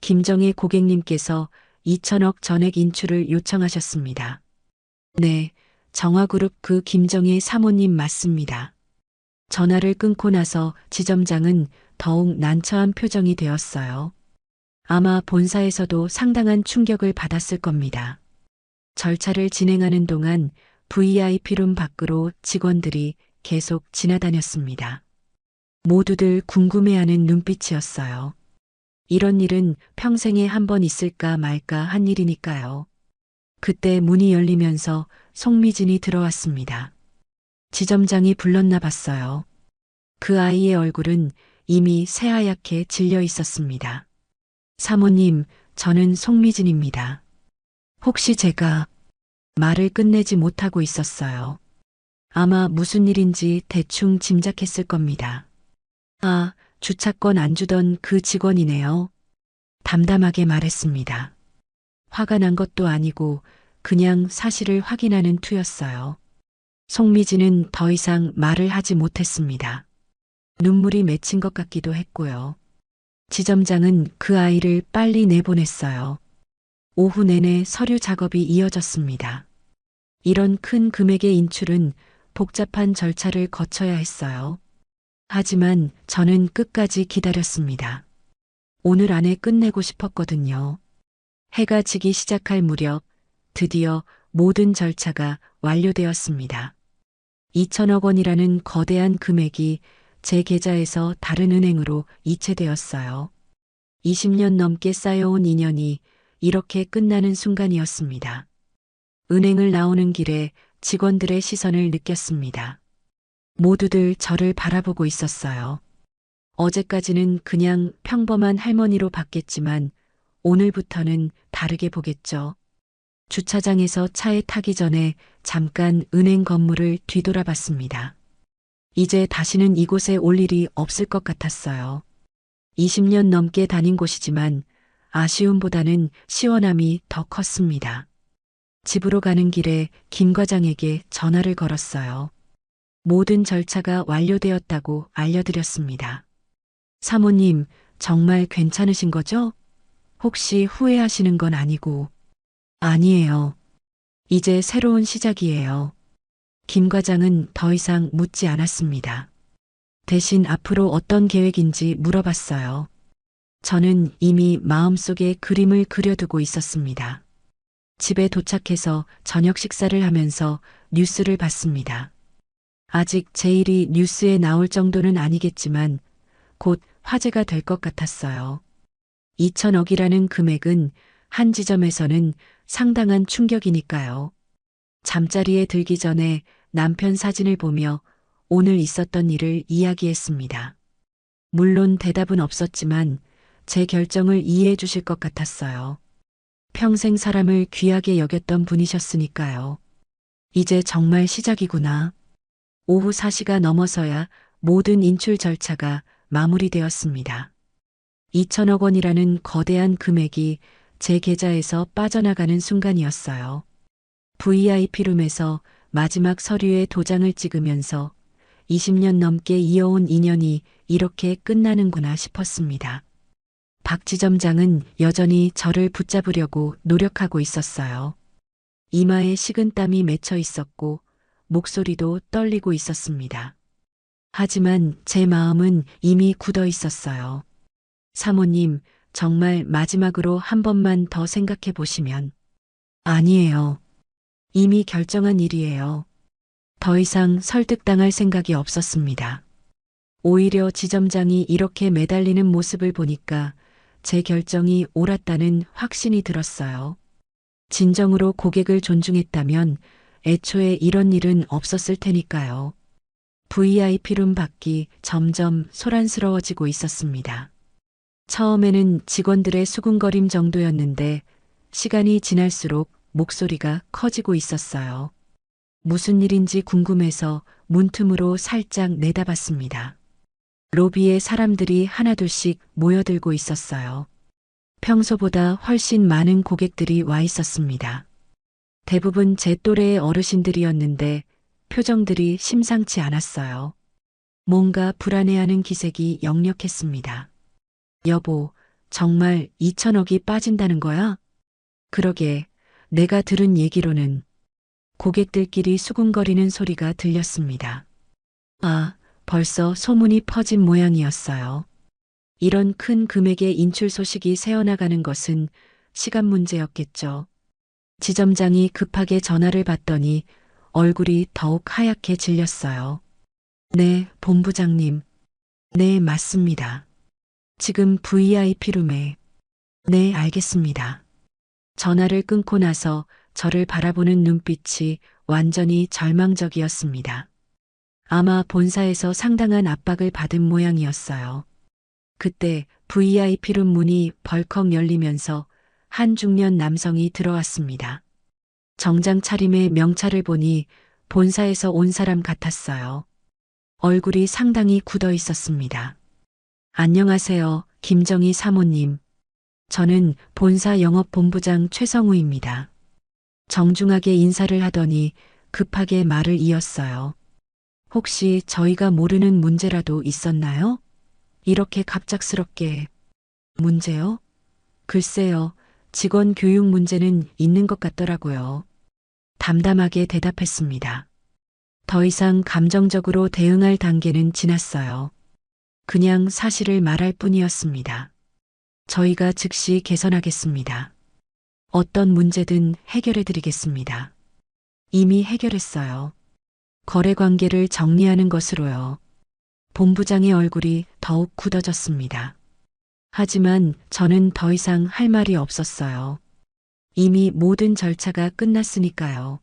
김정혜 고객님께서 2천억 전액 인출을 요청하셨습니다. 네, 정화그룹 그 김정혜 사모님 맞습니다. 전화를 끊고 나서 지점장은 더욱 난처한 표정이 되었어요. 아마 본사에서도 상당한 충격을 받았을 겁니다. 절차를 진행하는 동안 VIP룸 밖으로 직원들이 계속 지나다녔습니다. 모두들 궁금해하는 눈빛이었어요. 이런 일은 평생에 한 번 있을까 말까 한 일이니까요. 그때 문이 열리면서 송미진이 들어왔습니다. 지점장이 불렀나 봤어요. 그 아이의 얼굴은 이미 새하얗게 질려 있었습니다. 사모님, 저는 송미진입니다. 혹시 제가 말을 끝내지 못하고 있었어요. 아마 무슨 일인지 대충 짐작했을 겁니다. 아, 주차권 안 주던 그 직원이네요. 담담하게 말했습니다. 화가 난 것도 아니고 그냥 사실을 확인하는 투였어요. 송미진은 더 이상 말을 하지 못했습니다. 눈물이 맺힌 것 같기도 했고요. 지점장은 그 아이를 빨리 내보냈어요. 오후 내내 서류 작업이 이어졌습니다. 이런 큰 금액의 인출은 복잡한 절차를 거쳐야 했어요. 하지만 저는 끝까지 기다렸습니다. 오늘 안에 끝내고 싶었거든요. 해가 지기 시작할 무렵 드디어 모든 절차가 완료되었습니다. 2천억 원이라는 거대한 금액이 제 계좌에서 다른 은행으로 이체되었어요. 20년 넘게 쌓여온 인연이 이렇게 끝나는 순간이었습니다. 은행을 나오는 길에 직원들의 시선을 느꼈습니다. 모두들 저를 바라보고 있었어요. 어제까지는 그냥 평범한 할머니로 봤겠지만 오늘부터는 다르게 보겠죠. 주차장에서 차에 타기 전에 잠깐 은행 건물을 뒤돌아봤습니다. 이제 다시는 이곳에 올 일이 없을 것 같았어요. 20년 넘게 다닌 곳이지만 아쉬움보다는 시원함이 더 컸습니다. 집으로 가는 길에 김 과장에게 전화를 걸었어요. 모든 절차가 완료되었다고 알려드렸습니다. 사모님, 정말 괜찮으신 거죠? 혹시 후회하시는 건 아니고. 아니에요. 이제 새로운 시작이에요. 김 과장은 더 이상 묻지 않았습니다. 대신 앞으로 어떤 계획인지 물어봤어요. 저는 이미 마음속에 그림을 그려두고 있었습니다. 집에 도착해서 저녁 식사를 하면서 뉴스를 봤습니다. 아직 제 일이 뉴스에 나올 정도는 아니겠지만 곧 화제가 될 것 같았어요. 2천억이라는 금액은 한 지점에서는 상당한 충격이니까요. 잠자리에 들기 전에 남편 사진을 보며 오늘 있었던 일을 이야기했습니다. 물론 대답은 없었지만 제 결정을 이해해 주실 것 같았어요. 평생 사람을 귀하게 여겼던 분이셨으니까요. 이제 정말 시작이구나. 오후 4시가 넘어서야 모든 인출 절차가 마무리되었습니다. 2천억 원이라는 거대한 금액이 제 계좌에서 빠져나가는 순간이었어요. VIP룸에서 마지막 서류에 도장을 찍으면서 20년 넘게 이어온 인연이 이렇게 끝나는구나 싶었습니다. 박 지점장은 여전히 저를 붙잡으려고 노력하고 있었어요. 이마에 식은땀이 맺혀 있었고 목소리도 떨리고 있었습니다. 하지만 제 마음은 이미 굳어 있었어요. 사모님, 정말 마지막으로 한 번만 더 생각해 보시면. 아니에요. 이미 결정한 일이에요. 더 이상 설득당할 생각이 없었습니다. 오히려 지점장이 이렇게 매달리는 모습을 보니까 제 결정이 옳았다는 확신이 들었어요. 진정으로 고객을 존중했다면 애초에 이런 일은 없었을 테니까요. VIP룸 밖이 점점 소란스러워지고 있었습니다. 처음에는 직원들의 수군거림 정도였는데 시간이 지날수록 목소리가 커지고 있었어요. 무슨 일인지 궁금해서 문틈으로 살짝 내다봤습니다. 로비에 사람들이 하나둘씩 모여들고 있었어요. 평소보다 훨씬 많은 고객들이 와 있었습니다. 대부분 제 또래의 어르신들이었는데 표정들이 심상치 않았어요. 뭔가 불안해하는 기색이 역력했습니다. 여보, 정말 2천억이 빠진다는 거야? 그러게, 내가 들은 얘기로는 고객들끼리 수군거리는 소리가 들렸습니다. 아, 벌써 소문이 퍼진 모양이었어요. 이런 큰 금액의 인출 소식이 새어나가는 것은 시간 문제였겠죠. 지점장이 급하게 전화를 받더니 얼굴이 더욱 하얗게 질렸어요. 네, 본부장님. 네, 맞습니다. 지금 VIP룸에. 네, 알겠습니다. 전화를 끊고 나서 저를 바라보는 눈빛이 완전히 절망적이었습니다. 아마 본사에서 상당한 압박을 받은 모양이었어요. 그때 VIP룸 문이 벌컥 열리면서 한 중년 남성이 들어왔습니다. 정장 차림의 명찰을 보니 본사에서 온 사람 같았어요. 얼굴이 상당히 굳어 있었습니다. 안녕하세요, 김정희 사모님. 저는 본사 영업본부장 최성우입니다. 정중하게 인사를 하더니 급하게 말을 이었어요. 혹시 저희가 모르는 문제라도 있었나요? 이렇게 갑작스럽게. 문제요? 글쎄요, 직원 교육 문제는 있는 것 같더라고요. 담담하게 대답했습니다. 더 이상 감정적으로 대응할 단계는 지났어요. 그냥 사실을 말할 뿐이었습니다. 저희가 즉시 개선하겠습니다. 어떤 문제든 해결해 드리겠습니다. 이미 해결했어요. 거래 관계를 정리하는 것으로요. 본부장의 얼굴이 더욱 굳어졌습니다. 하지만 저는 더 이상 할 말이 없었어요. 이미 모든 절차가 끝났으니까요.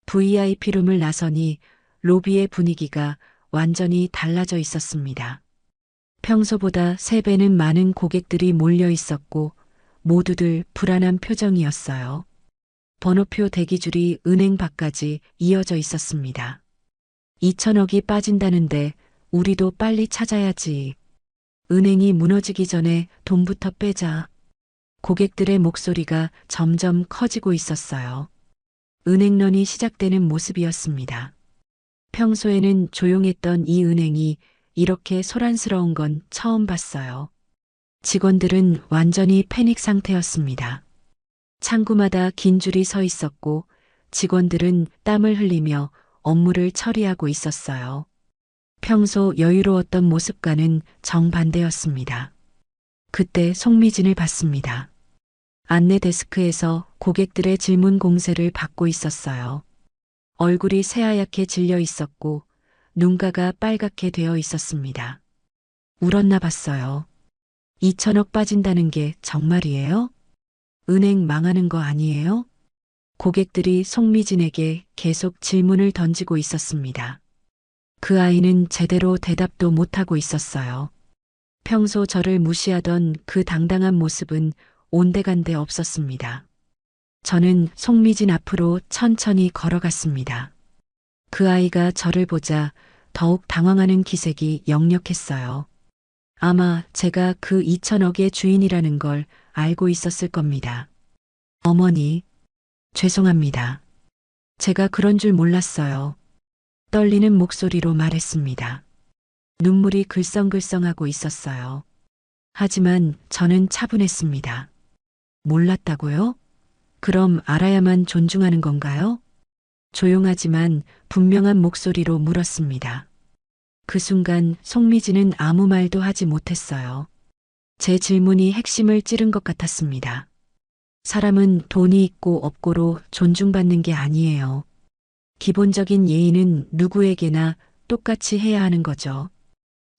VIP룸을 나서니 로비의 분위기가 완전히 달라져 있었습니다. 평소보다 3배는 많은 고객들이 몰려 있었고 모두들 불안한 표정이었어요. 번호표 대기줄이 은행 밖까지 이어져 있었습니다. 2천억이 빠진다는데 우리도 빨리 찾아야지. 은행이 무너지기 전에 돈부터 빼자. 고객들의 목소리가 점점 커지고 있었어요. 은행런이 시작되는 모습이었습니다. 평소에는 조용했던 이 은행이 이렇게 소란스러운 건 처음 봤어요. 직원들은 완전히 패닉 상태였습니다. 창구마다 긴 줄이 서 있었고 직원들은 땀을 흘리며 업무를 처리하고 있었어요. 평소 여유로웠던 모습과는 정반대였습니다. 그때 송미진을 봤습니다. 안내 데스크에서 고객들의 질문 공세를 받고 있었어요. 얼굴이 새하얗게 질려 있었고 눈가가 빨갛게 되어 있었습니다. 울었나 봤어요. 2천억 빠진다는 게 정말이에요? 은행 망하는 거 아니에요? 고객들이 송미진에게 계속 질문을 던지고 있었습니다. 그 아이는 제대로 대답도 못하고 있었어요. 평소 저를 무시하던 그 당당한 모습은 온데간데 없었습니다. 저는 송미진 앞으로 천천히 걸어갔습니다. 그 아이가 저를 보자 더욱 당황하는 기색이 역력했어요. 아마 제가 그 2천억의 주인이라는 걸 알고 있었을 겁니다. 어머니, 죄송합니다. 제가 그런 줄 몰랐어요. 떨리는 목소리로 말했습니다. 눈물이 글썽글썽하고 있었어요. 하지만 저는 차분했습니다. 몰랐다고요? 그럼 알아야만 존중하는 건가요? 조용하지만 분명한 목소리로 물었습니다. 그 순간 송미진은 아무 말도 하지 못했어요. 제 질문이 핵심을 찌른 것 같았습니다. 사람은 돈이 있고 없고로 존중받는 게 아니에요. 기본적인 예의는 누구에게나 똑같이 해야 하는 거죠.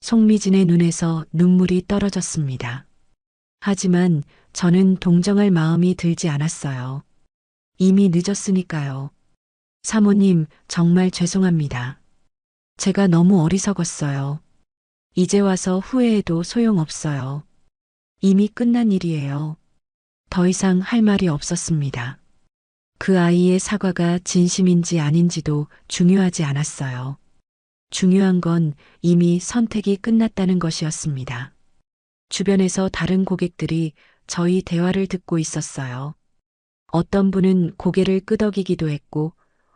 송미진의 눈에서 눈물이 떨어졌습니다. 하지만 저는 동정할 마음이 들지 않았어요. 이미 늦었으니까요. 사모님, 정말 죄송합니다. 제가 너무 어리석었어요. 이제 와서 후회해도 소용없어요. 이미 끝난 일이에요. 더 이상 할 말이 없었습니다. 그 아이의 사과가 진심인지 아닌지도 중요하지 않았어요. 중요한 건 이미 선택이 끝났다는 것이었습니다. 주변에서 다른 고객들이 저희 대화를 듣고 있었어요. 어떤 분은 고개를 끄덕이기도 했고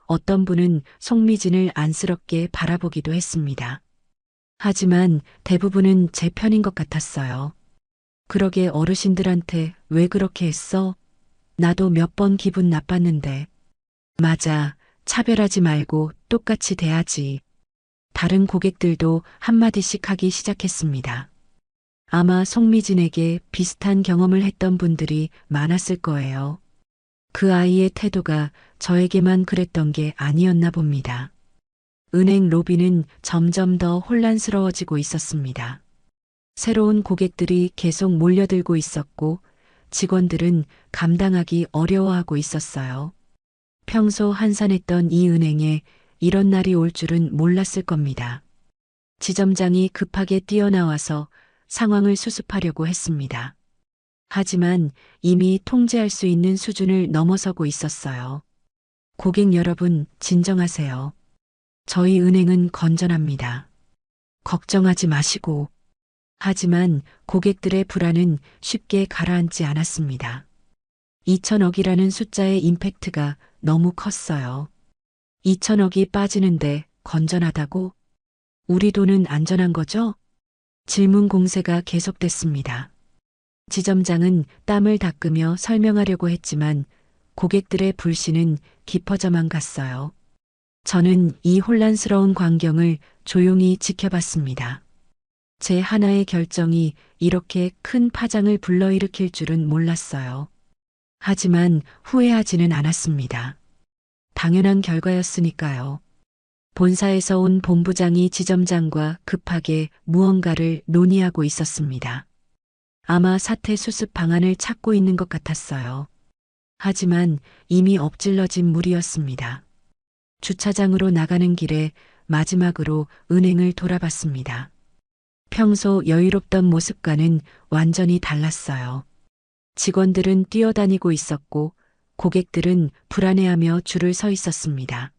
어떤 분은 송미진을 안쓰럽게 바라보기도 했습니다. 하지만 대부분은 제 편인 것 같았어요. 그러게 어르신들한테 왜 그렇게 했어? 나도 몇 번 기분 나빴는데. 맞아. 차별하지 말고 똑같이 대하지. 다른 고객들도 한마디씩 하기 시작했습니다. 아마 송미진에게 비슷한 경험을 했던 분들이 많았을 거예요. 그 아이의 태도가 저에게만 그랬던 게 아니었나 봅니다. 은행 로비는 점점 더 혼란스러워지고 있었습니다. 새로운 고객들이 계속 몰려들고 있었고 직원들은 감당하기 어려워하고 있었어요. 평소 한산했던 이 은행에 이런 날이 올 줄은 몰랐을 겁니다. 지점장이 급하게 뛰어나와서 상황을 수습하려고 했습니다. 하지만 이미 통제할 수 있는 수준을 넘어서고 있었어요. 고객 여러분, 진정하세요. 저희 은행은 건전합니다. 걱정하지 마시고. 하지만 고객들의 불안은 쉽게 가라앉지 않았습니다. 2천억이라는 숫자의 임팩트가 너무 컸어요. 2천억이 빠지는데 건전하다고? 우리 돈은 안전한 거죠? 질문 공세가 계속됐습니다. 지점장은 땀을 닦으며 설명하려고 했지만 고객들의 불신은 깊어져만 갔어요. 저는 이 혼란스러운 광경을 조용히 지켜봤습니다. 제 하나의 결정이 이렇게 큰 파장을 불러일으킬 줄은 몰랐어요. 하지만 후회하지는 않았습니다. 당연한 결과였으니까요. 본사에서 온 본부장이 지점장과 급하게 무언가를 논의하고 있었습니다. 아마 사태 수습 방안을 찾고 있는 것 같았어요. 하지만 이미 엎질러진 물이었습니다. 주차장으로 나가는 길에 마지막으로 은행을 돌아봤습니다. 평소 여유롭던 모습과는 완전히 달랐어요. 직원들은 뛰어다니고 있었고 고객들은 불안해하며 줄을 서 있었습니다.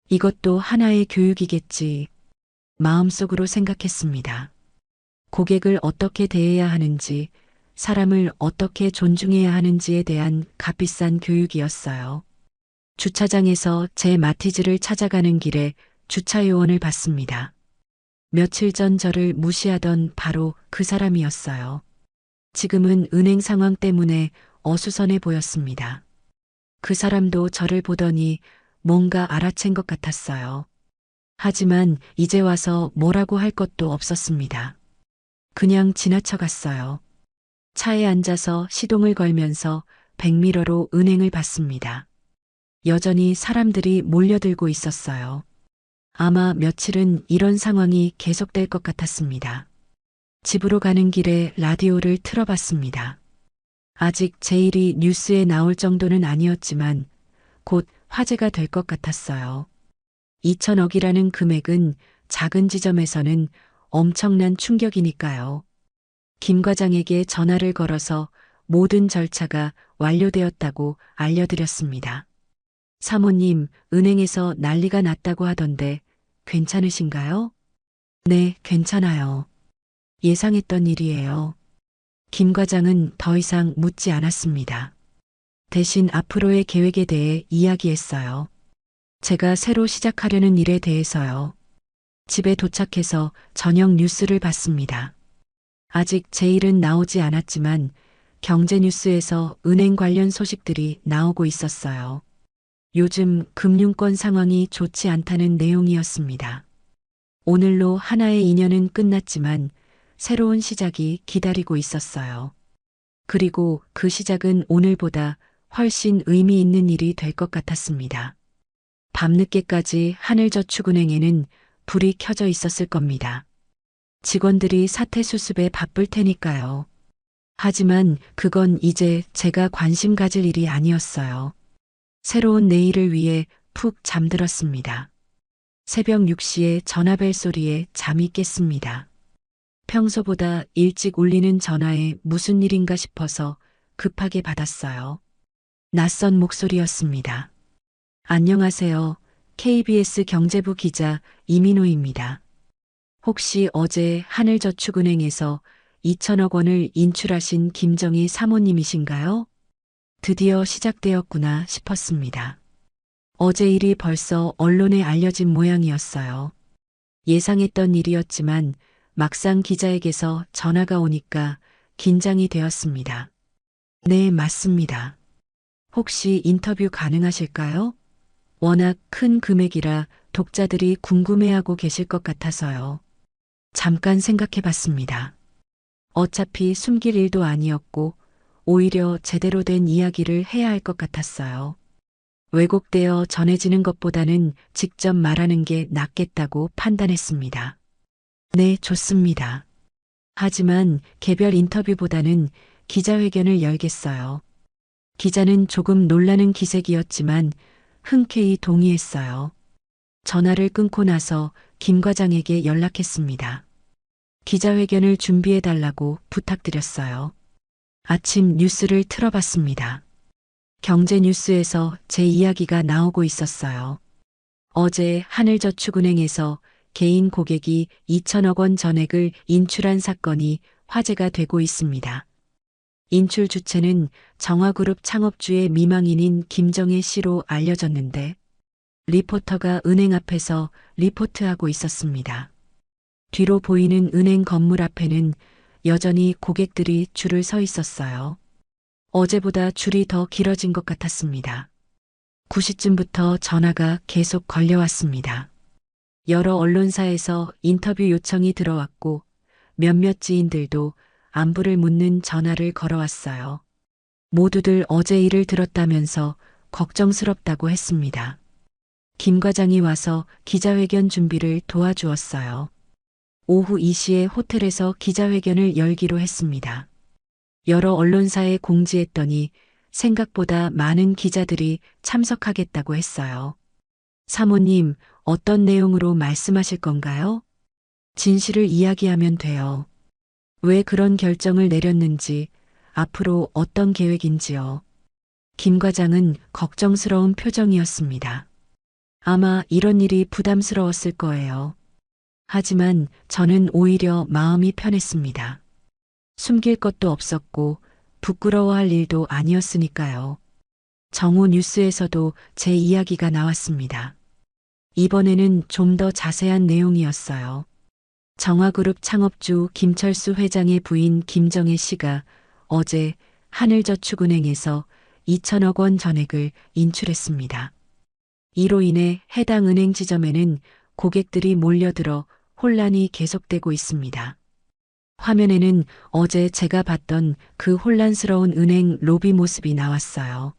이것도 하나의 교육이겠지. 마음속으로 생각했습니다. 고객을 어떻게 대해야 하는지, 사람을 어떻게 존중해야 하는지에 대한 값비싼 교육이었어요. 주차장에서 제 마티즈를 찾아가는 길에 주차 요원을 봤습니다. 며칠 전 저를 무시하던 바로 그 사람이었어요. 지금은 은행 상황 때문에 어수선해 보였습니다. 그 사람도 저를 보더니 뭔가 알아챈 것 같았어요. 하지만 이제 와서 뭐라고 할 것도 없었습니다. 그냥 지나쳐갔어요. 차에 앉아서 시동을 걸면서 백미러로 은행을 봤습니다. 여전히 사람들이 몰려들고 있었어요. 아마 며칠은 이런 상황이 계속될 것 같았습니다. 집으로 가는 길에 라디오를 틀어봤습니다. 아직 제 일이 뉴스에 나올 정도는 아니었지만 곧 화제가 될 것 같았어요. 2천억이라는 금액은 작은 지점에서는 엄청난 충격이니까요. 김 과장에게 전화를 걸어서 모든 절차가 완료되었다고 알려드렸습니다. 사모님, 은행에서 난리가 났다고 하던데 괜찮으신가요? 네, 괜찮아요. 예상했던 일이에요. 김 과장은 더 이상 묻지 않았습니다. 대신 앞으로의 계획에 대해 이야기했어요. 제가 새로 시작하려는 일에 대해서요. 집에 도착해서 저녁 뉴스를 봤습니다. 아직 제 일은 나오지 않았지만 경제 뉴스에서 은행 관련 소식들이 나오고 있었어요. 요즘 금융권 상황이 좋지 않다는 내용이었습니다. 오늘로 하나의 인연은 끝났지만 새로운 시작이 기다리고 있었어요. 그리고 그 시작은 오늘보다 훨씬 의미 있는 일이 될 것 같았습니다. 밤늦게까지 하늘저축은행에는 불이 켜져 있었을 겁니다. 직원들이 사태 수습에 바쁠 테니까요. 하지만 그건 이제 제가 관심 가질 일이 아니었어요. 새로운 내일을 위해 푹 잠들었습니다. 새벽 6시에 전화벨 소리에 잠이 깼습니다. 평소보다 일찍 울리는 전화에 무슨 일인가 싶어서 급하게 받았어요. 낯선 목소리였습니다. 안녕하세요. KBS 경제부 기자 이민호입니다. 혹시 어제 하늘저축은행에서 2천억 원을 인출하신 김정희 사모님이신가요? 드디어 시작되었구나 싶었습니다. 어제 일이 벌써 언론에 알려진 모양이었어요. 예상했던 일이었지만 막상 기자에게서 전화가 오니까 긴장이 되었습니다. 네, 맞습니다. 혹시 인터뷰 가능하실까요? 워낙 큰 금액이라 독자들이 궁금해하고 계실 것 같아서요. 잠깐 생각해 봤습니다. 어차피 숨길 일도 아니었고 오히려 제대로 된 이야기를 해야 할 것 같았어요. 왜곡되어 전해지는 것보다는 직접 말하는 게 낫겠다고 판단했습니다. 네, 좋습니다. 하지만 개별 인터뷰보다는 기자회견을 열겠어요. 기자는 조금 놀라는 기색이었지만 흔쾌히 동의했어요. 전화를 끊고 나서 김 과장에게 연락했습니다. 기자회견을 준비해달라고 부탁드렸어요. 아침 뉴스를 틀어봤습니다. 경제 뉴스에서 제 이야기가 나오고 있었어요. 어제 하늘저축은행에서 개인 고객이 2천억 원 전액을 인출한 사건이 화제가 되고 있습니다. 인출 주체는 정화그룹 창업주의 미망인인 김정혜 씨로 알려졌는데 리포터가 은행 앞에서 리포트하고 있었습니다. 뒤로 보이는 은행 건물 앞에는 여전히 고객들이 줄을 서 있었어요. 어제보다 줄이 더 길어진 것 같았습니다. 9시쯤부터 전화가 계속 걸려왔습니다. 여러 언론사에서 인터뷰 요청이 들어왔고 몇몇 지인들도 안부를 묻는 전화를 걸어왔어요. 모두들 어제 일을 들었다면서 걱정스럽다고 했습니다. 김 과장이 와서 기자회견 준비를 도와주었어요. 오후 2시에 호텔에서 기자회견을 열기로 했습니다. 여러 언론사에 공지했더니 생각보다 많은 기자들이 참석하겠다고 했어요. 사모님, 어떤 내용으로 말씀하실 건가요? 진실을 이야기하면 돼요. 왜 그런 결정을 내렸는지, 앞으로 어떤 계획인지요. 김 과장은 걱정스러운 표정이었습니다. 아마 이런 일이 부담스러웠을 거예요. 하지만 저는 오히려 마음이 편했습니다. 숨길 것도 없었고 부끄러워할 일도 아니었으니까요. 정오 뉴스에서도 제 이야기가 나왔습니다. 이번에는 좀 더 자세한 내용이었어요. 정화그룹 창업주 김철수 회장의 부인 김정혜 씨가 어제 하늘저축은행에서 2천억 원 전액을 인출했습니다. 이로 인해 해당 은행 지점에는 고객들이 몰려들어 혼란이 계속되고 있습니다. 화면에는 어제 제가 봤던 그 혼란스러운 은행 로비 모습이 나왔어요.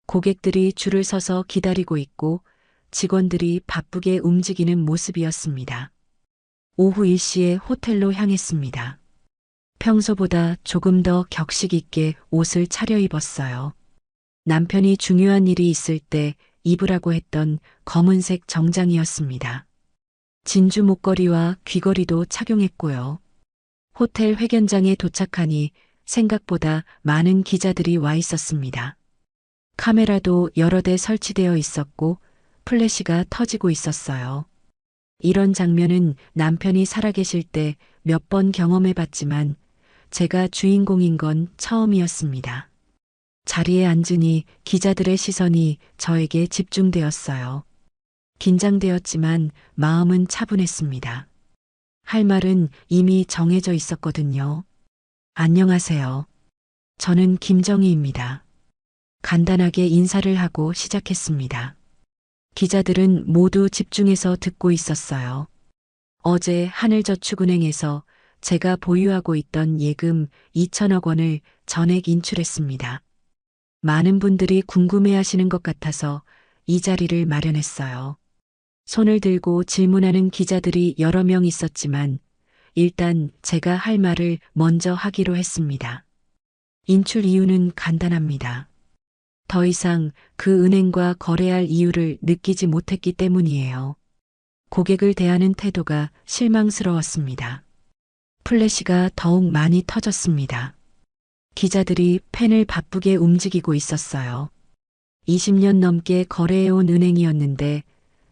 고객들이 줄을 서서 기다리고 있고 직원들이 바쁘게 움직이는 모습이었습니다. 오후 1시에 호텔로 향했습니다. 평소보다 조금 더 격식 있게 옷을 차려입었어요. 남편이 중요한 일이 있을 때 입으라고 했던 검은색 정장이었습니다. 진주 목걸이와 귀걸이도 착용했고요. 호텔 회견장에 도착하니 생각보다 많은 기자들이 와 있었습니다. 카메라도 여러 대 설치되어 있었고 플래시가 터지고 있었어요. 이런 장면은 남편이 살아계실 때 몇 번 경험해 봤지만 제가 주인공인 건 처음이었습니다. 자리에 앉으니 기자들의 시선이 저에게 집중되었어요. 긴장되었지만 마음은 차분했습니다. 할 말은 이미 정해져 있었거든요. 안녕하세요. 저는 김정희입니다. 간단하게 인사를 하고 시작했습니다. 기자들은 모두 집중해서 듣고 있었어요. 어제 하늘저축은행에서 제가 보유하고 있던 예금 2천억 원을 전액 인출했습니다. 많은 분들이 궁금해하시는 것 같아서 이 자리를 마련했어요. 손을 들고 질문하는 기자들이 여러 명 있었지만 일단 제가 할 말을 먼저 하기로 했습니다. 인출 이유는 간단합니다. 더 이상 그 은행과 거래할 이유를 느끼지 못했기 때문이에요. 고객을 대하는 태도가 실망스러웠습니다. 플래시가 더욱 많이 터졌습니다. 기자들이 펜을 바쁘게 움직이고 있었어요. 20년 넘게 거래해온 은행이었는데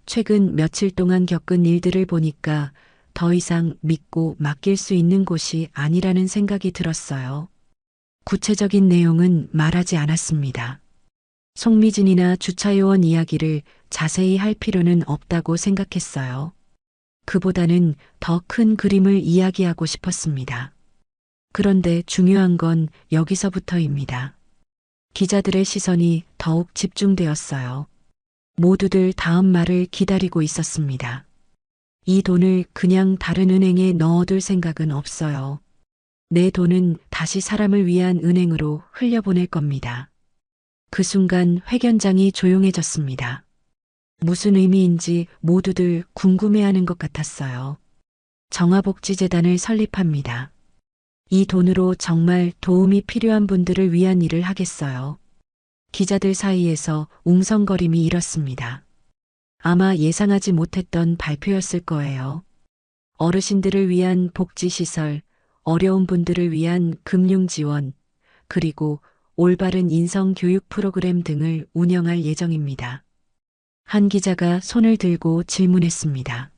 최근 며칠 동안 겪은 일들을 보니까 더 이상 믿고 맡길 수 있는 곳이 아니라는 생각이 들었어요. 구체적인 내용은 말하지 않았습니다. 송미진이나 주차요원 이야기를 자세히 할 필요는 없다고 생각했어요. 그보다는 더 큰 그림을 이야기하고 싶었습니다. 그런데 중요한 건 여기서부터입니다. 기자들의 시선이 더욱 집중되었어요. 모두들 다음 말을 기다리고 있었습니다. 이 돈을 그냥 다른 은행에 넣어둘 생각은 없어요. 내 돈은 다시 사람을 위한 은행으로 흘려보낼 겁니다. 그 순간 회견장이 조용해졌습니다. 무슨 의미인지 모두들 궁금해하는 것 같았어요. 정화복지재단을 설립합니다. 이 돈으로 정말 도움이 필요한 분들을 위한 일을 하겠어요. 기자들 사이에서 웅성거림이 일었습니다. 아마 예상하지 못했던 발표였을 거예요. 어르신들을 위한 복지시설, 어려운 분들을 위한 금융 지원, 그리고 올바른 인성 교육 프로그램 등을 운영할 예정입니다. 한 기자가 손을 들고 질문했습니다.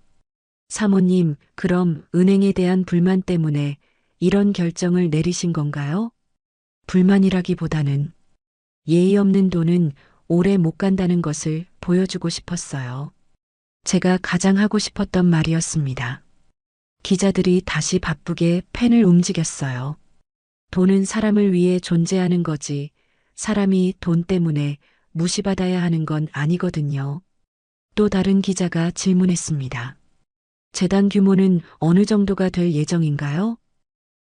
사모님, 그럼 은행에 대한 불만 때문에 이런 결정을 내리신 건가요? 불만이라기보다는 예의 없는 돈은 오래 못 간다는 것을 보여주고 싶었어요. 제가 가장 하고 싶었던 말이었습니다. 기자들이 다시 바쁘게 펜을 움직였어요. 돈은 사람을 위해 존재하는 거지, 사람이 돈 때문에 무시받아야 하는 건 아니거든요. 또 다른 기자가 질문했습니다. 재단 규모는 어느 정도가 될 예정인가요?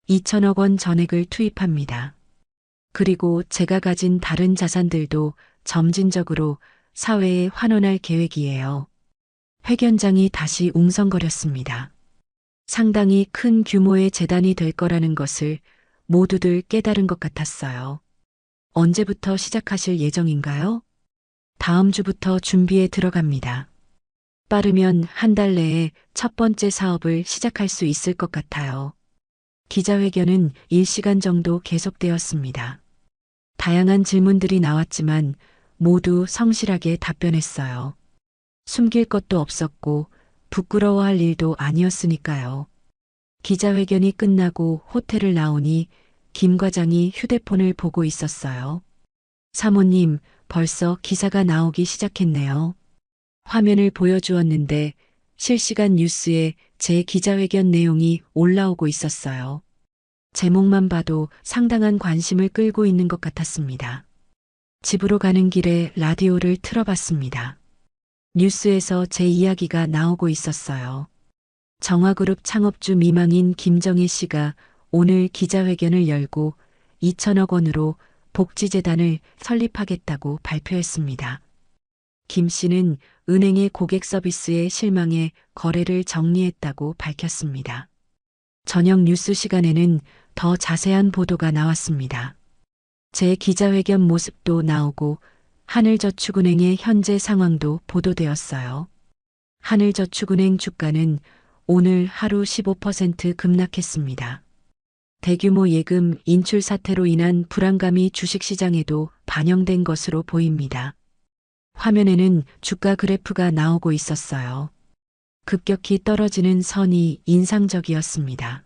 2천억 원 전액을 투입합니다. 그리고 제가 가진 다른 자산들도 점진적으로 사회에 환원할 계획이에요. 회견장이 다시 웅성거렸습니다. 상당히 큰 규모의 재단이 될 거라는 것을 모두들 깨달은 것 같았어요. 언제부터 시작하실 예정인가요? 다음 주부터 준비에 들어갑니다. 빠르면 한 달 내에 첫 번째 사업을 시작할 수 있을 것 같아요. 기자회견은 1시간 정도 계속되었습니다. 다양한 질문들이 나왔지만 모두 성실하게 답변했어요. 숨길 것도 없었고 부끄러워할 일도 아니었으니까요. 기자회견이 끝나고 호텔을 나오니 김 과장이 휴대폰을 보고 있었어요. 사모님, 벌써 기사가 나오기 시작했네요. 화면을 보여주었는데 실시간 뉴스에 제 기자회견 내용이 올라오고 있었어요. 제목만 봐도 상당한 관심을 끌고 있는 것 같았습니다. 집으로 가는 길에 라디오를 틀어봤습니다. 뉴스에서 제 이야기가 나오고 있었어요. 정화그룹 창업주 미망인 김정혜 씨가 오늘 기자회견을 열고 2천억 원으로 복지재단을 설립하겠다고 발표했습니다. 김 씨는 은행의 고객 서비스에 실망해 거래를 정리했다고 밝혔습니다. 저녁 뉴스 시간에는 더 자세한 보도가 나왔습니다. 제 기자회견 모습도 나오고 하늘저축은행의 현재 상황도 보도되었어요. 하늘저축은행 주가는 오늘 하루 15% 급락했습니다. 대규모 예금 인출 사태로 인한 불안감이 주식시장에도 반영된 것으로 보입니다. 화면에는 주가 그래프가 나오고 있었어요. 급격히 떨어지는 선이 인상적이었습니다.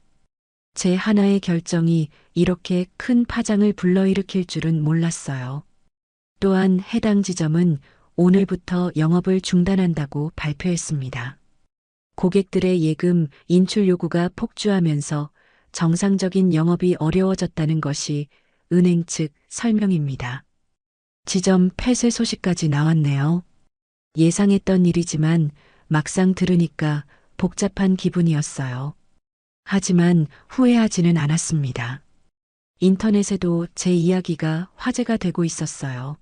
제 하나의 결정이 이렇게 큰 파장을 불러일으킬 줄은 몰랐어요. 또한 해당 지점은 오늘부터 영업을 중단한다고 발표했습니다. 고객들의 예금 인출 요구가 폭주하면서 정상적인 영업이 어려워졌다는 것이 은행 측 설명입니다. 지점 폐쇄 소식까지 나왔네요. 예상했던 일이지만 막상 들으니까 복잡한 기분이었어요. 하지만 후회하지는 않았습니다. 인터넷에도 제 이야기가 화제가 되고 있었어요.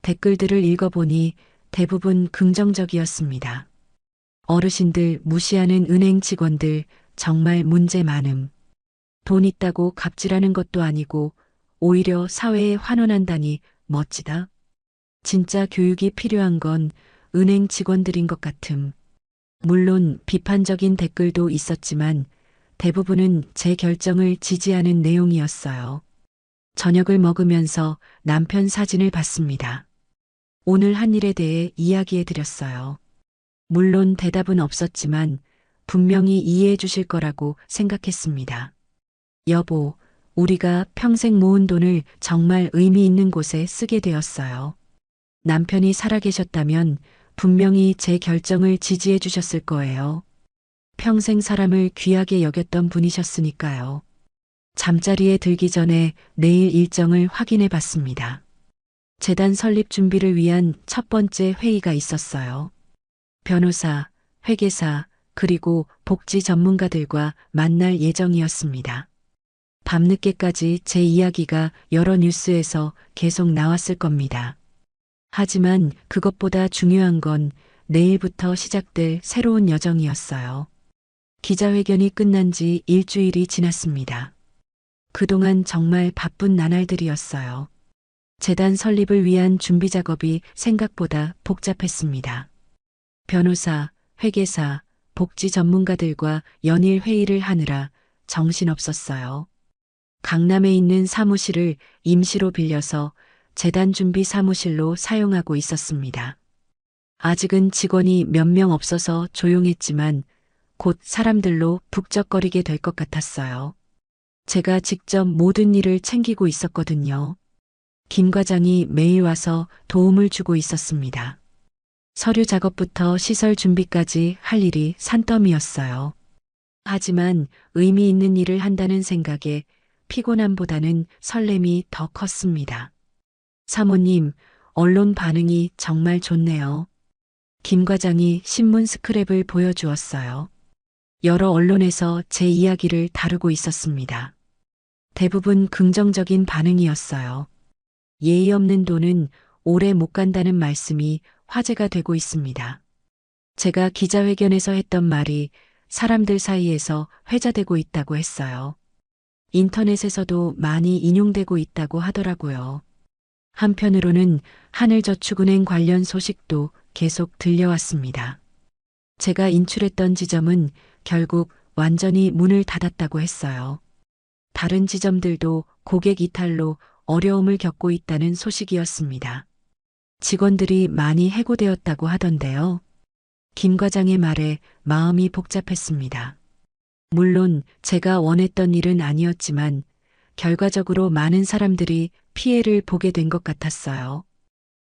댓글들을 읽어보니 대부분 긍정적이었습니다. 어르신들 무시하는 은행 직원들 정말 문제 많음. 돈 있다고 갑질하는 것도 아니고 오히려 사회에 환원한다니 멋지다. 진짜 교육이 필요한 건 은행 직원들인 것 같음. 물론 비판적인 댓글도 있었지만 대부분은 제 결정을 지지하는 내용이었어요. 저녁을 먹으면서 남편 사진을 봤습니다. 오늘 한 일에 대해 이야기해 드렸어요. 물론 대답은 없었지만 분명히 이해해 주실 거라고 생각했습니다. 여보, 우리가 평생 모은 돈을 정말 의미 있는 곳에 쓰게 되었어요. 남편이 살아계셨다면 분명히 제 결정을 지지해 주셨을 거예요. 평생 사람을 귀하게 여겼던 분이셨으니까요. 잠자리에 들기 전에 내일 일정을 확인해 봤습니다. 재단 설립 준비를 위한 첫 번째 회의가 있었어요. 변호사, 회계사, 그리고 복지 전문가들과 만날 예정이었습니다. 밤늦게까지 제 이야기가 여러 뉴스에서 계속 나왔을 겁니다. 하지만 그것보다 중요한 건 내일부터 시작될 새로운 여정이었어요. 기자회견이 끝난 지 일주일이 지났습니다. 그동안 정말 바쁜 나날들이었어요. 재단 설립을 위한 준비 작업이 생각보다 복잡했습니다. 변호사, 회계사, 복지 전문가들과 연일 회의를 하느라 정신없었어요. 강남에 있는 사무실을 임시로 빌려서 재단 준비 사무실로 사용하고 있었습니다. 아직은 직원이 몇 명 없어서 조용했지만 곧 사람들로 북적거리게 될 것 같았어요. 제가 직접 모든 일을 챙기고 있었거든요. 김 과장이 매일 와서 도움을 주고 있었습니다. 서류 작업부터 시설 준비까지 할 일이 산더미였어요. 하지만 의미 있는 일을 한다는 생각에 피곤함보다는 설렘이 더 컸습니다. 사모님, 언론 반응이 정말 좋네요. 김 과장이 신문 스크랩을 보여주었어요. 여러 언론에서 제 이야기를 다루고 있었습니다. 대부분 긍정적인 반응이었어요. 예의 없는 돈은 오래 못 간다는 말씀이 화제가 되고 있습니다. 제가 기자회견에서 했던 말이 사람들 사이에서 회자되고 있다고 했어요. 인터넷에서도 많이 인용되고 있다고 하더라고요. 한편으로는 하늘저축은행 관련 소식도 계속 들려왔습니다. 제가 인출했던 지점은 결국 완전히 문을 닫았다고 했어요. 다른 지점들도 고객 이탈로 어려움을 겪고 있다는 소식이었습니다. 직원들이 많이 해고되었다고 하던데요. 김 과장의 말에 마음이 복잡했습니다. 물론 제가 원했던 일은 아니었지만 결과적으로 많은 사람들이 피해를 보게 된 것 같았어요.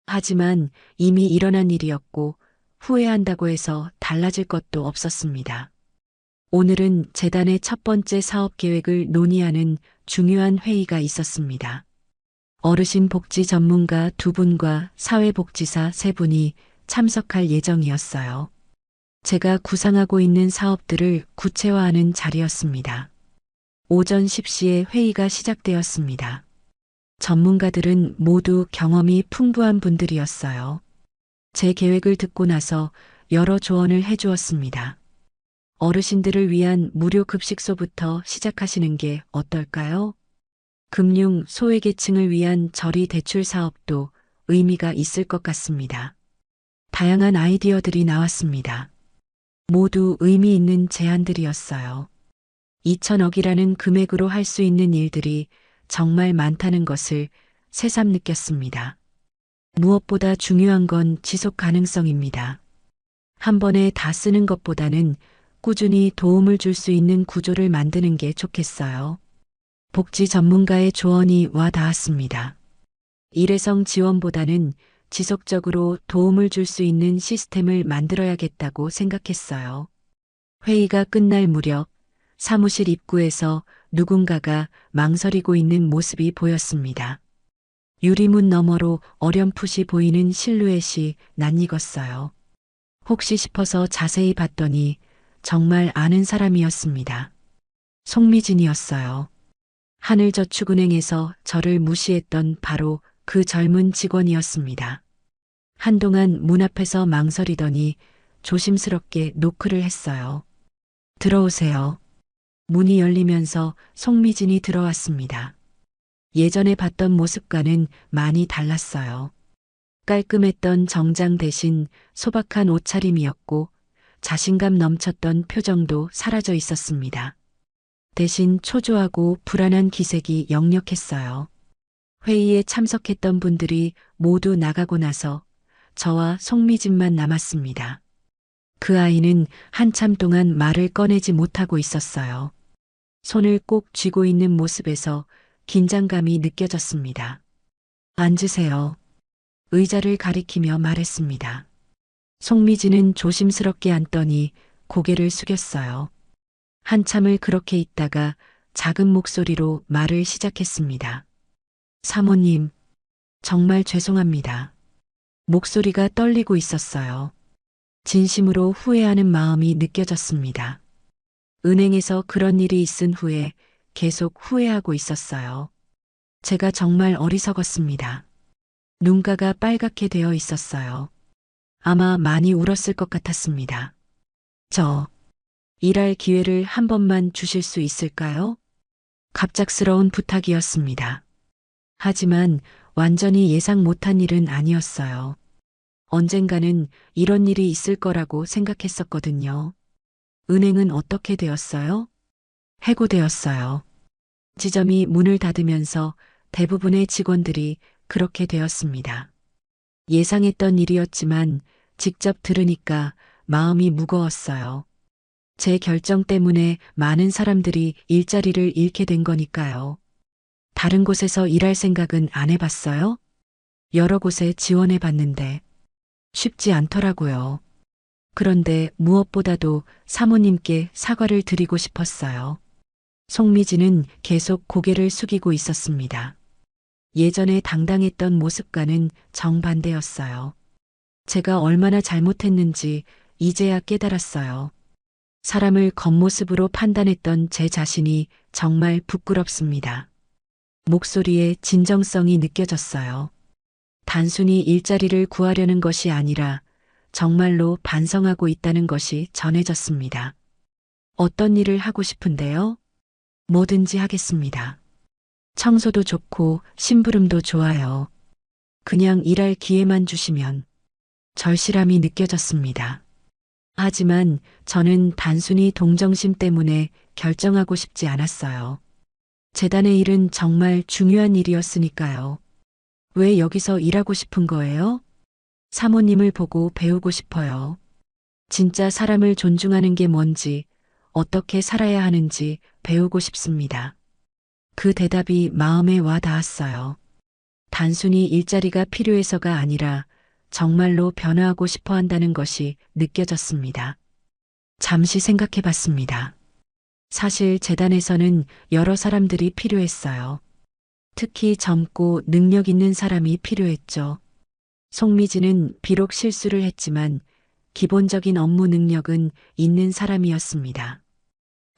하지만 이미 일어난 일이었고 후회한다고 해서 달라질 것도 없었습니다. 오늘은 재단의 첫 번째 사업 계획을 논의하는 중요한 회의가 있었습니다. 어르신 복지 전문가 2분과 사회복지사 3분이 참석할 예정이었어요. 제가 구상하고 있는 사업들을 구체화하는 자리였습니다. 오전 10시에 회의가 시작되었습니다. 전문가들은 모두 경험이 풍부한 분들이었어요. 제 계획을 듣고 나서 여러 조언을 해주었습니다. 어르신들을 위한 무료 급식소부터 시작하시는 게 어떨까요? 금융 소외계층을 위한 저리 대출 사업도 의미가 있을 것 같습니다. 다양한 아이디어들이 나왔습니다. 모두 의미 있는 제안들이었어요. 2천억이라는 금액으로 할 수 있는 일들이 정말 많다는 것을 새삼 느꼈습니다. 무엇보다 중요한 건 지속 가능성입니다. 한 번에 다 쓰는 것보다는 꾸준히 도움을 줄 수 있는 구조를 만드는 게 좋겠어요. 복지 전문가의 조언이 와 닿았습니다. 일회성 지원보다는 지속적으로 도움을 줄 수 있는 시스템을 만들어야겠다고 생각했어요. 회의가 끝날 무렵 사무실 입구에서 누군가가 망설이고 있는 모습이 보였습니다. 유리문 너머로 어렴풋이 보이는 실루엣이 낯익었어요. 혹시 싶어서 자세히 봤더니 정말 아는 사람이었습니다. 송미진이었어요. 하늘저축은행에서 저를 무시했던 바로 그 젊은 직원이었습니다. 한동안 문 앞에서 망설이더니 조심스럽게 노크를 했어요. 들어오세요. 문이 열리면서 송미진이 들어왔습니다. 예전에 봤던 모습과는 많이 달랐어요. 깔끔했던 정장 대신 소박한 옷차림이었고 자신감 넘쳤던 표정도 사라져 있었습니다. 대신 초조하고 불안한 기색이 역력했어요. 회의에 참석했던 분들이 모두 나가고 나서 저와 송미진만 남았습니다. 그 아이는 한참 동안 말을 꺼내지 못하고 있었어요. 손을 꼭 쥐고 있는 모습에서 긴장감이 느껴졌습니다. 앉으세요. 의자를 가리키며 말했습니다. 송미진은 조심스럽게 앉더니 고개를 숙였어요. 한참을 그렇게 있다가 작은 목소리로 말을 시작했습니다. 사모님, 정말 죄송합니다. 목소리가 떨리고 있었어요. 진심으로 후회하는 마음이 느껴졌습니다. 은행에서 그런 일이 있은 후에 계속 후회하고 있었어요. 제가 정말 어리석었습니다. 눈가가 빨갛게 되어 있었어요. 아마 많이 울었을 것 같았습니다. 저, 일할 기회를 한 번만 주실 수 있을까요? 갑작스러운 부탁이었습니다. 하지만 완전히 예상 못한 일은 아니었어요. 언젠가는 이런 일이 있을 거라고 생각했었거든요. 은행은 어떻게 되었어요? 해고되었어요. 지점이 문을 닫으면서 대부분의 직원들이 그렇게 되었습니다. 예상했던 일이었지만 직접 들으니까 마음이 무거웠어요. 제 결정 때문에 많은 사람들이 일자리를 잃게 된 거니까요. 다른 곳에서 일할 생각은 안 해봤어요? 여러 곳에 지원해 봤는데 쉽지 않더라고요. 그런데 무엇보다도 사모님께 사과를 드리고 싶었어요. 송미진은 계속 고개를 숙이고 있었습니다. 예전에 당당했던 모습과는 정반대였어요. 제가 얼마나 잘못했는지 이제야 깨달았어요. 사람을 겉모습으로 판단했던 제 자신이 정말 부끄럽습니다. 목소리에 진정성이 느껴졌어요. 단순히 일자리를 구하려는 것이 아니라 정말로 반성하고 있다는 것이 전해졌습니다. 어떤 일을 하고 싶은데요? 뭐든지 하겠습니다. 청소도 좋고 심부름도 좋아요. 그냥 일할 기회만 주시면 절실함이 느껴졌습니다. 하지만 저는 단순히 동정심 때문에 결정하고 싶지 않았어요. 재단의 일은 정말 중요한 일이었으니까요. 왜 여기서 일하고 싶은 거예요? 사모님을 보고 배우고 싶어요. 진짜 사람을 존중하는 게 뭔지, 어떻게 살아야 하는지 배우고 싶습니다. 그 대답이 마음에 와 닿았어요. 단순히 일자리가 필요해서가 아니라 정말로 변화하고 싶어 한다는 것이 느껴졌습니다. 잠시 생각해 봤습니다. 사실 재단에서는 여러 사람들이 필요했어요. 특히 젊고 능력 있는 사람이 필요했죠. 송미진은 비록 실수를 했지만 기본적인 업무 능력은 있는 사람이었습니다.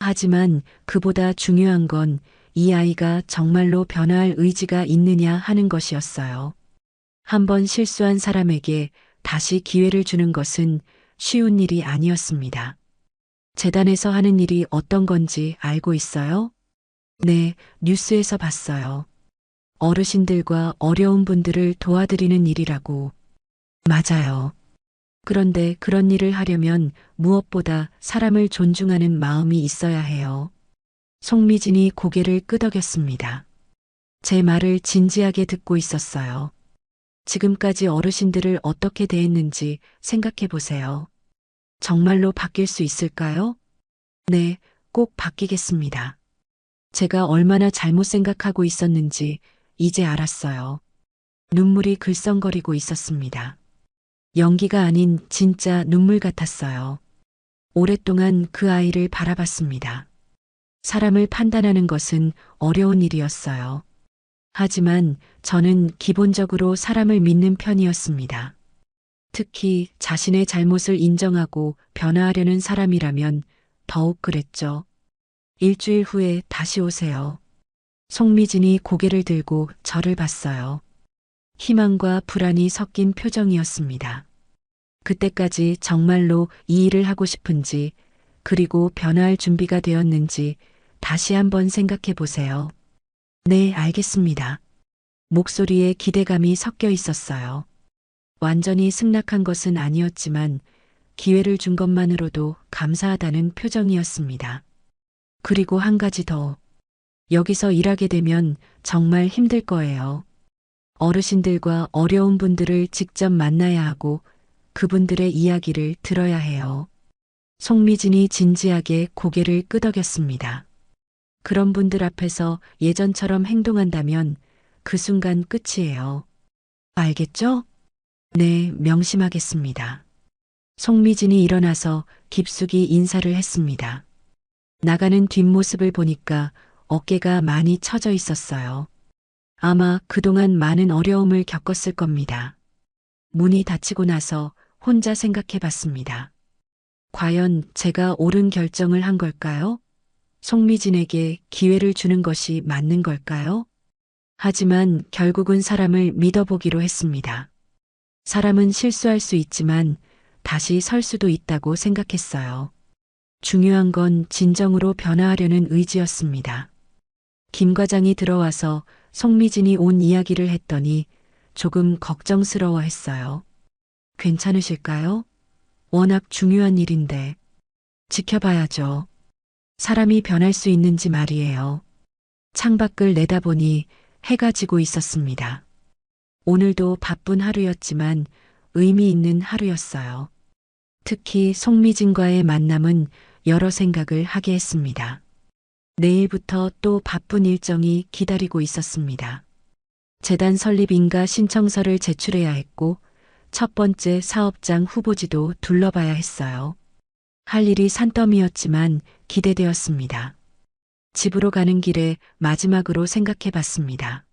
하지만 그보다 중요한 건 이 아이가 정말로 변화할 의지가 있느냐 하는 것이었어요. 한번 실수한 사람에게 다시 기회를 주는 것은 쉬운 일이 아니었습니다. 재단에서 하는 일이 어떤 건지 알고 있어요? 네, 뉴스에서 봤어요. 어르신들과 어려운 분들을 도와드리는 일이라고. 맞아요. 그런데 그런 일을 하려면 무엇보다 사람을 존중하는 마음이 있어야 해요. 송미진이 고개를 끄덕였습니다. 제 말을 진지하게 듣고 있었어요. 지금까지 어르신들을 어떻게 대했는지 생각해 보세요. 정말로 바뀔 수 있을까요? 네, 꼭 바뀌겠습니다. 제가 얼마나 잘못 생각하고 있었는지 이제 알았어요. 눈물이 글썽거리고 있었습니다. 연기가 아닌 진짜 눈물 같았어요. 오랫동안 그 아이를 바라봤습니다. 사람을 판단하는 것은 어려운 일이었어요. 하지만 저는 기본적으로 사람을 믿는 편이었습니다. 특히 자신의 잘못을 인정하고 변화하려는 사람이라면 더욱 그랬죠. 일주일 후에 다시 오세요. 송미진이 고개를 들고 저를 봤어요. 희망과 불안이 섞인 표정이었습니다. 그때까지 정말로 이 일을 하고 싶은지, 그리고 변화할 준비가 되었는지 다시 한번 생각해 보세요. 네, 알겠습니다. 목소리에 기대감이 섞여 있었어요. 완전히 승낙한 것은 아니었지만 기회를 준 것만으로도 감사하다는 표정이었습니다. 그리고 한 가지 더. 여기서 일하게 되면 정말 힘들 거예요. 어르신들과 어려운 분들을 직접 만나야 하고 그분들의 이야기를 들어야 해요. 송미진이 진지하게 고개를 끄덕였습니다. 그런 분들 앞에서 예전처럼 행동한다면 그 순간 끝이에요. 알겠죠? 네, 명심하겠습니다. 송미진이 일어나서 깊숙이 인사를 했습니다. 나가는 뒷모습을 보니까 어깨가 많이 처져 있었어요. 아마 그동안 많은 어려움을 겪었을 겁니다. 문이 닫히고 나서 혼자 생각해 봤습니다. 과연 제가 옳은 결정을 한 걸까요? 송미진에게 기회를 주는 것이 맞는 걸까요? 하지만 결국은 사람을 믿어보기로 했습니다. 사람은 실수할 수 있지만 다시 설 수도 있다고 생각했어요. 중요한 건 진정으로 변화하려는 의지였습니다. 김 과장이 들어와서 송미진이 온 이야기를 했더니 조금 걱정스러워 했어요. 괜찮으실까요? 워낙 중요한 일인데. 지켜봐야죠. 사람이 변할 수 있는지 말이에요. 창밖을 내다보니 해가 지고 있었습니다. 오늘도 바쁜 하루였지만 의미 있는 하루였어요. 특히 송미진과의 만남은 여러 생각을 하게 했습니다. 내일부터 또 바쁜 일정이 기다리고 있었습니다. 재단 설립 인가 신청서를 제출해야 했고 첫 번째 사업장 후보지도 둘러봐야 했어요. 할 일이 산더미였지만 기대되었습니다. 집으로 가는 길에 마지막으로 생각해 봤습니다.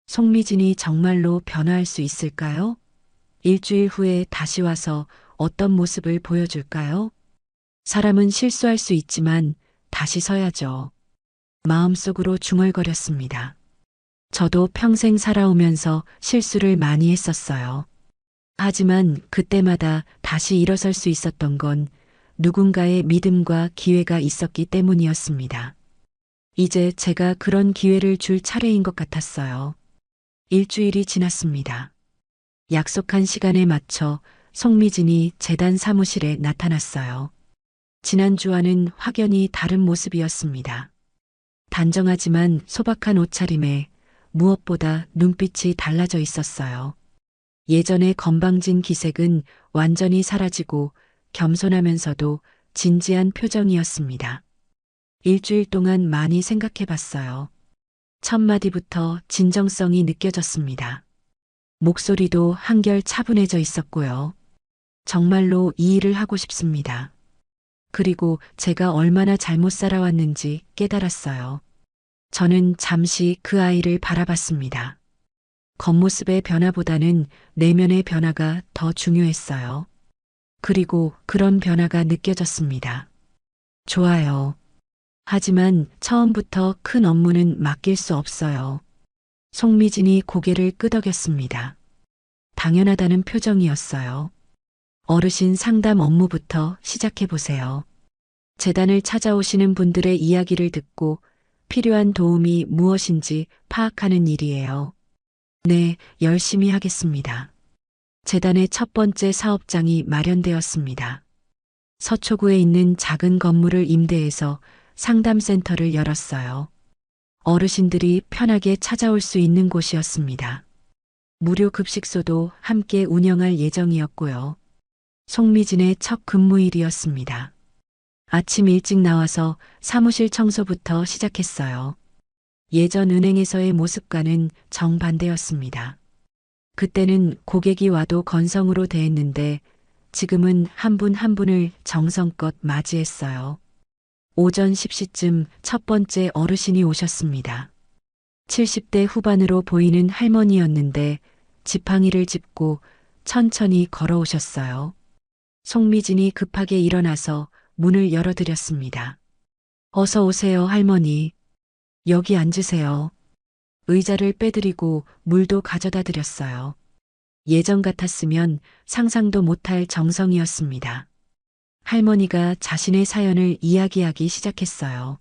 송미진이 정말로 변화할 수 있을까요? 일주일 후에 다시 와서 어떤 모습을 보여줄까요? 사람은 실수할 수 있지만 다시 서야죠. 마음속으로 중얼거렸습니다. 저도 평생 살아오면서 실수를 많이 했었어요. 하지만 그때마다 다시 일어설 수 있었던 건 누군가의 믿음과 기회가 있었기 때문이었습니다. 이제 제가 그런 기회를 줄 차례인 것 같았어요. 일주일이 지났습니다. 약속한 시간에 맞춰 송미진이 재단 사무실에 나타났어요. 지난주와는 확연히 다른 모습이었습니다. 단정하지만 소박한 옷차림에 무엇보다 눈빛이 달라져 있었어요. 예전의 건방진 기색은 완전히 사라지고 겸손하면서도 진지한 표정이었습니다. 일주일 동안 많이 생각해 봤어요. 첫 마디부터 진정성이 느껴졌습니다. 목소리도 한결 차분해져 있었고요. 정말로 이 일을 하고 싶습니다. 그리고 제가 얼마나 잘못 살아왔는지 깨달았어요. 저는 잠시 그 아이를 바라봤습니다. 겉모습의 변화보다는 내면의 변화가 더 중요했어요. 그리고 그런 변화가 느껴졌습니다. 좋아요. 하지만 처음부터 큰 업무는 맡길 수 없어요. 송미진이 고개를 끄덕였습니다. 당연하다는 표정이었어요. 어르신 상담 업무부터 시작해보세요. 재단을 찾아오시는 분들의 이야기를 듣고 필요한 도움이 무엇인지 파악하는 일이에요. 네, 열심히 하겠습니다. 재단의 첫 번째 사업장이 마련되었습니다. 서초구에 있는 작은 건물을 임대해서 상담센터를 열었어요. 어르신들이 편하게 찾아올 수 있는 곳이었습니다. 무료 급식소도 함께 운영할 예정이었고요. 송미진의 첫 근무일이었습니다. 아침 일찍 나와서 사무실 청소부터 시작했어요. 예전 은행에서의 모습과는 정반대였습니다. 그때는 고객이 와도 건성으로 대했는데 지금은 한 분 한 분을 정성껏 맞이했어요. 오전 10시쯤 첫 번째 어르신이 오셨습니다. 70대 후반으로 보이는 할머니였는데 지팡이를 짚고 천천히 걸어오셨어요. 송미진이 급하게 일어나서 문을 열어드렸습니다. 어서 오세요, 할머니. 여기 앉으세요. 의자를 빼드리고 물도 가져다 드렸어요. 예전 같았으면 상상도 못할 정성이었습니다. 할머니가 자신의 사연을 이야기하기 시작했어요.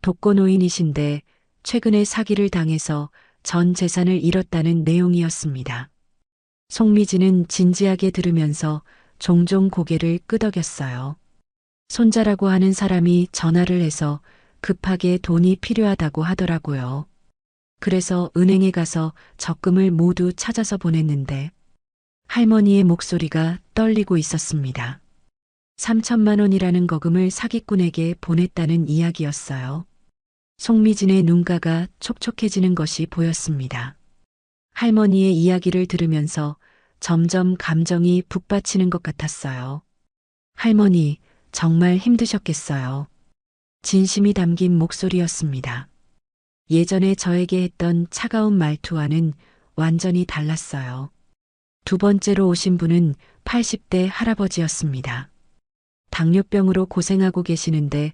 독거노인이신데 최근에 사기를 당해서 전 재산을 잃었다는 내용이었습니다. 송미진은 진지하게 들으면서 종종 고개를 끄덕였어요. 손자라고 하는 사람이 전화를 해서 급하게 돈이 필요하다고 하더라고요. 그래서 은행에 가서 적금을 모두 찾아서 보냈는데 할머니의 목소리가 떨리고 있었습니다. 3천만 원이라는 거금을 사기꾼에게 보냈다는 이야기였어요. 송미진의 눈가가 촉촉해지는 것이 보였습니다. 할머니의 이야기를 들으면서 점점 감정이 북받치는 것 같았어요. 할머니, 정말 힘드셨겠어요. 진심이 담긴 목소리였습니다. 예전에 저에게 했던 차가운 말투와는 완전히 달랐어요. 두 번째로 오신 분은 80대 할아버지였습니다. 당뇨병으로 고생하고 계시는데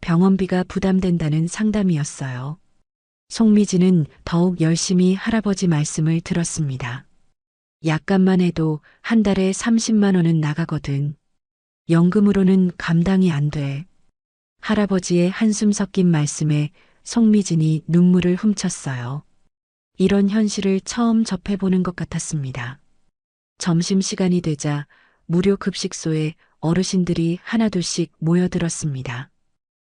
병원비가 부담된다는 상담이었어요. 송미진은 더욱 열심히 할아버지 말씀을 들었습니다. 약값만 해도 한 달에 30만 원은 나가거든. 연금으로는 감당이 안 돼. 할아버지의 한숨 섞인 말씀에 송미진이 눈물을 훔쳤어요. 이런 현실을 처음 접해보는 것 같았습니다. 점심시간이 되자 무료 급식소에 어르신들이 하나둘씩 모여들었습니다.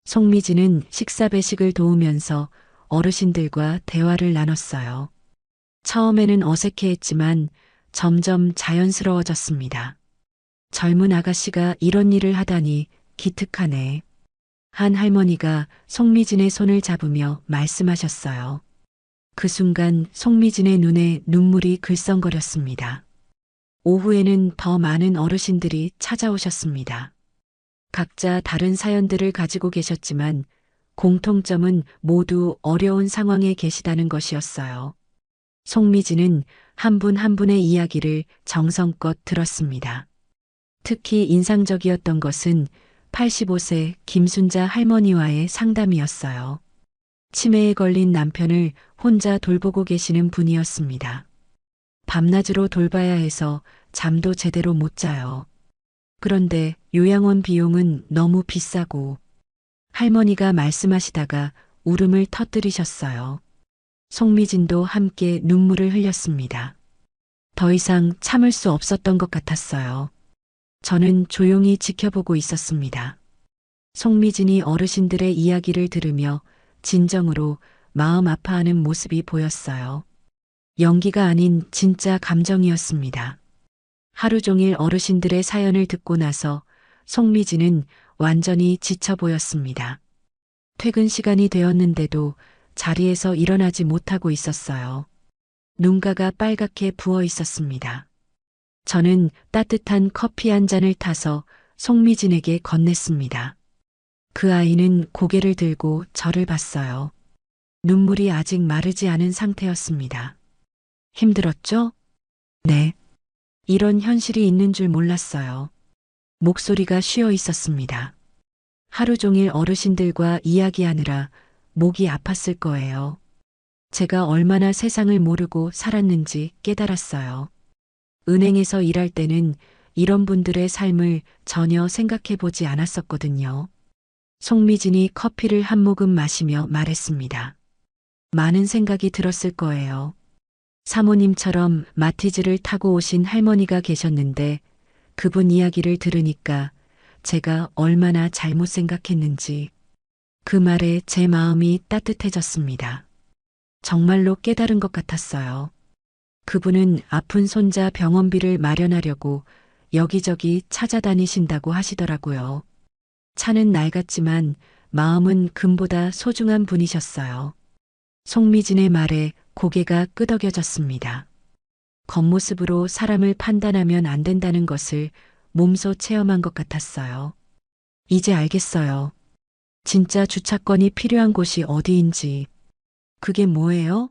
송미진은 식사 배식을 도우면서 어르신들과 대화를 나눴어요. 처음에는 어색해했지만 점점 자연스러워졌습니다. 젊은 아가씨가 이런 일을 하다니 기특하네. 한 할머니가 송미진의 손을 잡으며 말씀하셨어요. 그 순간 송미진의 눈에 눈물이 글썽거렸습니다. 오후에는 더 많은 어르신들이 찾아오셨습니다. 각자 다른 사연들을 가지고 계셨지만 공통점은 모두 어려운 상황에 계시다는 것이었어요. 송미진은 한 분 한 분의 이야기를 정성껏 들었습니다. 특히 인상적이었던 것은 85세 김순자 할머니와의 상담이었어요. 치매에 걸린 남편을 혼자 돌보고 계시는 분이었습니다. 밤낮으로 돌봐야 해서 잠도 제대로 못 자요. 그런데 요양원 비용은 너무 비싸고 할머니가 말씀하시다가 울음을 터뜨리셨어요. 송미진도 함께 눈물을 흘렸습니다. 더 이상 참을 수 없었던 것 같았어요. 저는 조용히 지켜보고 있었습니다. 송미진이 어르신들의 이야기를 들으며 진정으로 마음 아파하는 모습이 보였어요. 연기가 아닌 진짜 감정이었습니다. 하루 종일 어르신들의 사연을 듣고 나서 송미진은 완전히 지쳐 보였습니다. 퇴근 시간이 되었는데도 자리에서 일어나지 못하고 있었어요. 눈가가 빨갛게 부어 있었습니다. 저는 따뜻한 커피 한 잔을 타서 송미진에게 건넸습니다. 그 아이는 고개를 들고 저를 봤어요. 눈물이 아직 마르지 않은 상태였습니다. 힘들었죠? 네. 이런 현실이 있는 줄 몰랐어요. 목소리가 쉬어 있었습니다. 하루 종일 어르신들과 이야기하느라 목이 아팠을 거예요. 제가 얼마나 세상을 모르고 살았는지 깨달았어요. 은행에서 일할 때는 이런 분들의 삶을 전혀 생각해 보지 않았었거든요. 송미진이 커피를 한 모금 마시며 말했습니다. 많은 생각이 들었을 거예요. 사모님처럼 마티즈를 타고 오신 할머니가 계셨는데 그분 이야기를 들으니까 제가 얼마나 잘못 생각했는지 그 말에 제 마음이 따뜻해졌습니다. 정말로 깨달은 것 같았어요. 그분은 아픈 손자 병원비를 마련하려고 여기저기 찾아다니신다고 하시더라고요. 차는 낡았지만 마음은 금보다 소중한 분이셨어요. 송미진의 말에 고개가 끄덕여졌습니다. 겉모습으로 사람을 판단하면 안 된다는 것을 몸소 체험한 것 같았어요. 이제 알겠어요. 진짜 주차권이 필요한 곳이 어디인지. 그게 뭐예요?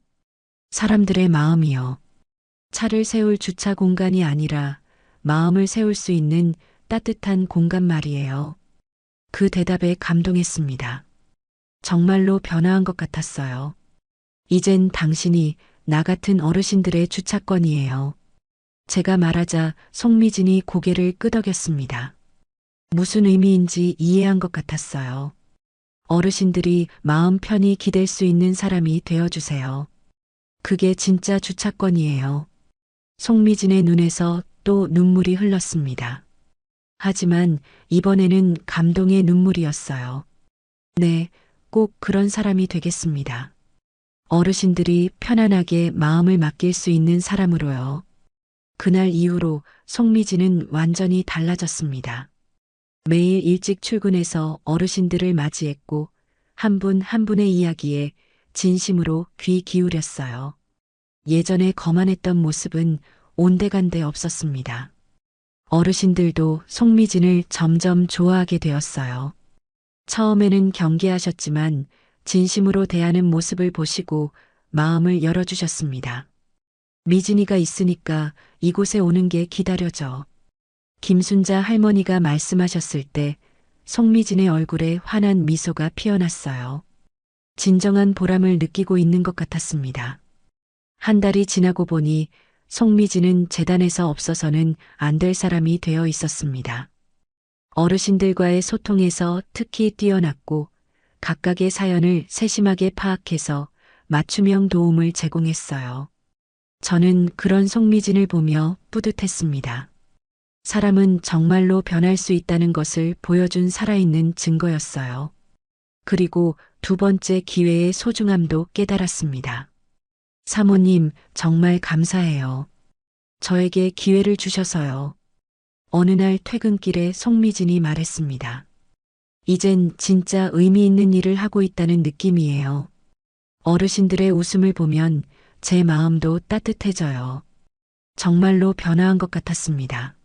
사람들의 마음이요. 차를 세울 주차 공간이 아니라 마음을 세울 수 있는 따뜻한 공간 말이에요. 그 대답에 감동했습니다. 정말로 변화한 것 같았어요. 이젠 당신이 나 같은 어르신들의 주차권이에요. 제가 말하자 송미진이 고개를 끄덕였습니다. 무슨 의미인지 이해한 것 같았어요. 어르신들이 마음 편히 기댈 수 있는 사람이 되어주세요. 그게 진짜 주차권이에요. 송미진의 눈에서 또 눈물이 흘렀습니다. 하지만 이번에는 감동의 눈물이었어요. 네, 꼭 그런 사람이 되겠습니다. 어르신들이 편안하게 마음을 맡길 수 있는 사람으로요. 그날 이후로 송미진은 완전히 달라졌습니다. 매일 일찍 출근해서 어르신들을 맞이했고 한 분 한 분의 이야기에 진심으로 귀 기울였어요. 예전에 거만했던 모습은 온데간데 없었습니다. 어르신들도 송미진을 점점 좋아하게 되었어요. 처음에는 경계하셨지만 진심으로 대하는 모습을 보시고 마음을 열어주셨습니다. 미진이가 있으니까 이곳에 오는 게 기다려져. 김순자 할머니가 말씀하셨을 때 송미진의 얼굴에 환한 미소가 피어났어요. 진정한 보람을 느끼고 있는 것 같았습니다. 한 달이 지나고 보니 송미진은 재단에서 없어서는 안 될 사람이 되어 있었습니다. 어르신들과의 소통에서 특히 뛰어났고 각각의 사연을 세심하게 파악해서 맞춤형 도움을 제공했어요. 저는 그런 송미진을 보며 뿌듯했습니다. 사람은 정말로 변할 수 있다는 것을 보여준 살아있는 증거였어요. 그리고 두 번째 기회의 소중함도 깨달았습니다. 사모님, 정말 감사해요. 저에게 기회를 주셔서요. 어느 날 퇴근길에 송미진이 말했습니다. 이젠 진짜 의미 있는 일을 하고 있다는 느낌이에요. 어르신들의 웃음을 보면 제 마음도 따뜻해져요. 정말로 변화한 것 같았습니다.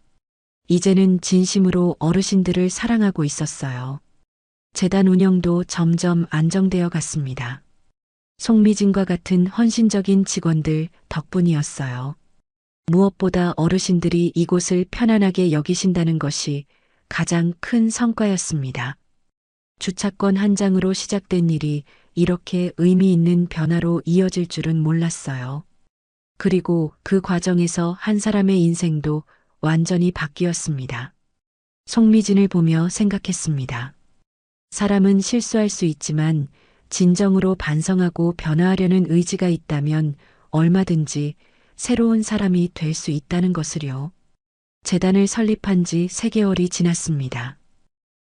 이제는 진심으로 어르신들을 사랑하고 있었어요. 재단 운영도 점점 안정되어 갔습니다. 송미진과 같은 헌신적인 직원들 덕분이었어요. 무엇보다 어르신들이 이곳을 편안하게 여기신다는 것이 가장 큰 성과였습니다. 주차권 한 장으로 시작된 일이 이렇게 의미 있는 변화로 이어질 줄은 몰랐어요. 그리고 그 과정에서 한 사람의 인생도 완전히 바뀌었습니다. 송미진을 보며 생각했습니다. 사람은 실수할 수 있지만 진정으로 반성하고 변화하려는 의지가 있다면 얼마든지 새로운 사람이 될 수 있다는 것을요. 재단을 설립한 지 3개월이 지났습니다.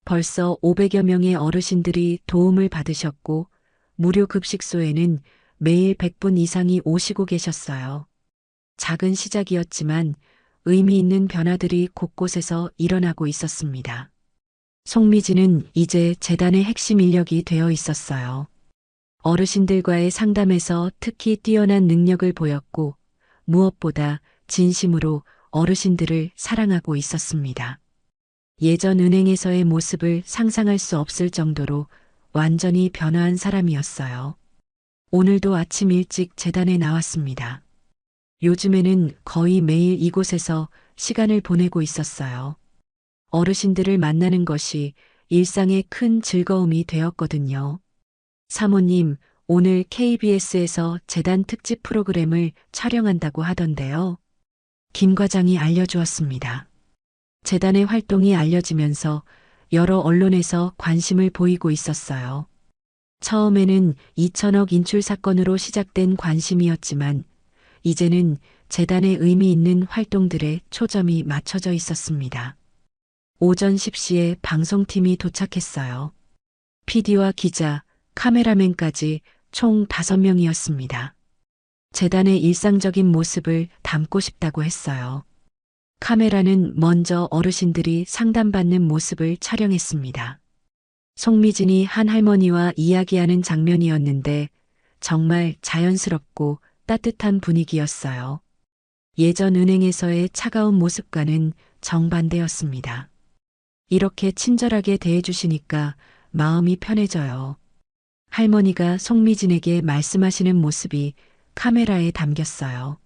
벌써 500여 명의 어르신들이 도움을 받으셨고 무료 급식소에는 매일 100분 이상이 오시고 계셨어요. 작은 시작이었지만 의미 있는 변화들이 곳곳에서 일어나고 있었습니다. 송미진은 이제 재단의 핵심 인력이 되어 있었어요. 어르신들과의 상담에서 특히 뛰어난 능력을 보였고 무엇보다 진심으로 어르신들을 사랑하고 있었습니다. 예전 은행에서의 모습을 상상할 수 없을 정도로 완전히 변화한 사람이었어요. 오늘도 아침 일찍 재단에 나왔습니다. 요즘에는 거의 매일 이곳에서 시간을 보내고 있었어요. 어르신들을 만나는 것이 일상의 큰 즐거움이 되었거든요. 사모님, 오늘 KBS에서 재단 특집 프로그램을 촬영한다고 하던데요. 김 과장이 알려주었습니다. 재단의 활동이 알려지면서 여러 언론에서 관심을 보이고 있었어요. 처음에는 2천억 인출 사건으로 시작된 관심이었지만 이제는 재단의 의미 있는 활동들에 초점이 맞춰져 있었습니다. 오전 10시에 방송팀이 도착했어요. PD와 기자, 카메라맨까지 총 5명이었습니다. 재단의 일상적인 모습을 담고 싶다고 했어요. 카메라는 먼저 어르신들이 상담받는 모습을 촬영했습니다. 송미진이 한 할머니와 이야기하는 장면이었는데 정말 자연스럽고 따뜻한 분위기였어요. 예전 은행에서의 차가운 모습과는 정반대였습니다. 이렇게 친절하게 대해주시니까 마음이 편해져요. 할머니가 송미진에게 말씀하시는 모습이 카메라에 담겼어요.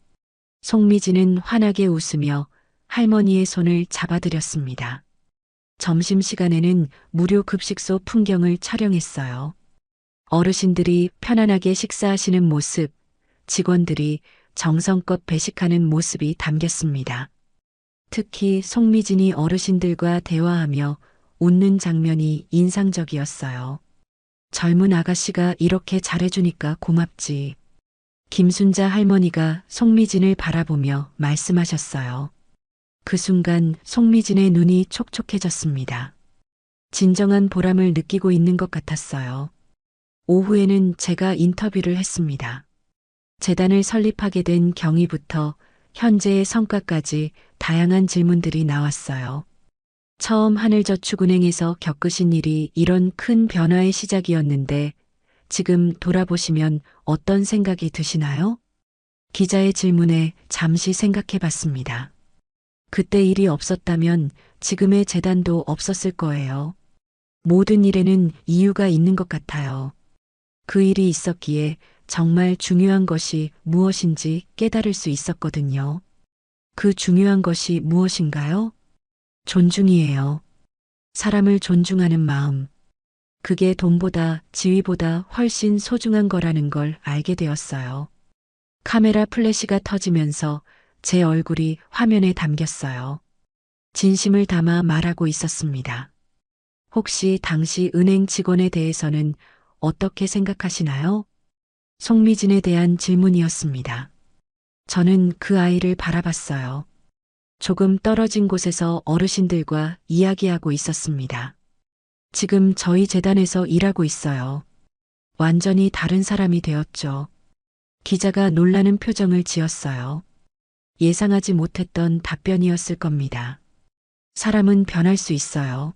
송미진은 환하게 웃으며 할머니의 손을 잡아드렸습니다. 점심시간에는 무료 급식소 풍경을 촬영했어요. 어르신들이 편안하게 식사하시는 모습, 직원들이 정성껏 배식하는 모습이 담겼습니다. 특히 송미진이 어르신들과 대화하며 웃는 장면이 인상적이었어요. 젊은 아가씨가 이렇게 잘해주니까 고맙지. 김순자 할머니가 송미진을 바라보며 말씀하셨어요. 그 순간 송미진의 눈이 촉촉해졌습니다. 진정한 보람을 느끼고 있는 것 같았어요. 오후에는 제가 인터뷰를 했습니다. 재단을 설립하게 된 경위부터 현재의 성과까지 다양한 질문들이 나왔어요. 처음 하늘저축은행에서 겪으신 일이 이런 큰 변화의 시작이었는데 지금 돌아보시면 어떤 생각이 드시나요? 기자의 질문에 잠시 생각해 봤습니다. 그때 일이 없었다면 지금의 재단도 없었을 거예요. 모든 일에는 이유가 있는 것 같아요. 그 일이 있었기에 정말 중요한 것이 무엇인지 깨달을 수 있었거든요. 그 중요한 것이 무엇인가요? 존중이에요. 사람을 존중하는 마음. 그게 돈보다 지위보다 훨씬 소중한 거라는 걸 알게 되었어요. 카메라 플래시가 터지면서 제 얼굴이 화면에 담겼어요. 진심을 담아 말하고 있었습니다. 혹시 당시 은행 직원에 대해서는 어떻게 생각하시나요? 송미진에 대한 질문이었습니다. 저는 그 아이를 바라봤어요. 조금 떨어진 곳에서 어르신들과 이야기하고 있었습니다. 지금 저희 재단에서 일하고 있어요. 완전히 다른 사람이 되었죠. 기자가 놀라는 표정을 지었어요. 예상하지 못했던 답변이었을 겁니다. 사람은 변할 수 있어요.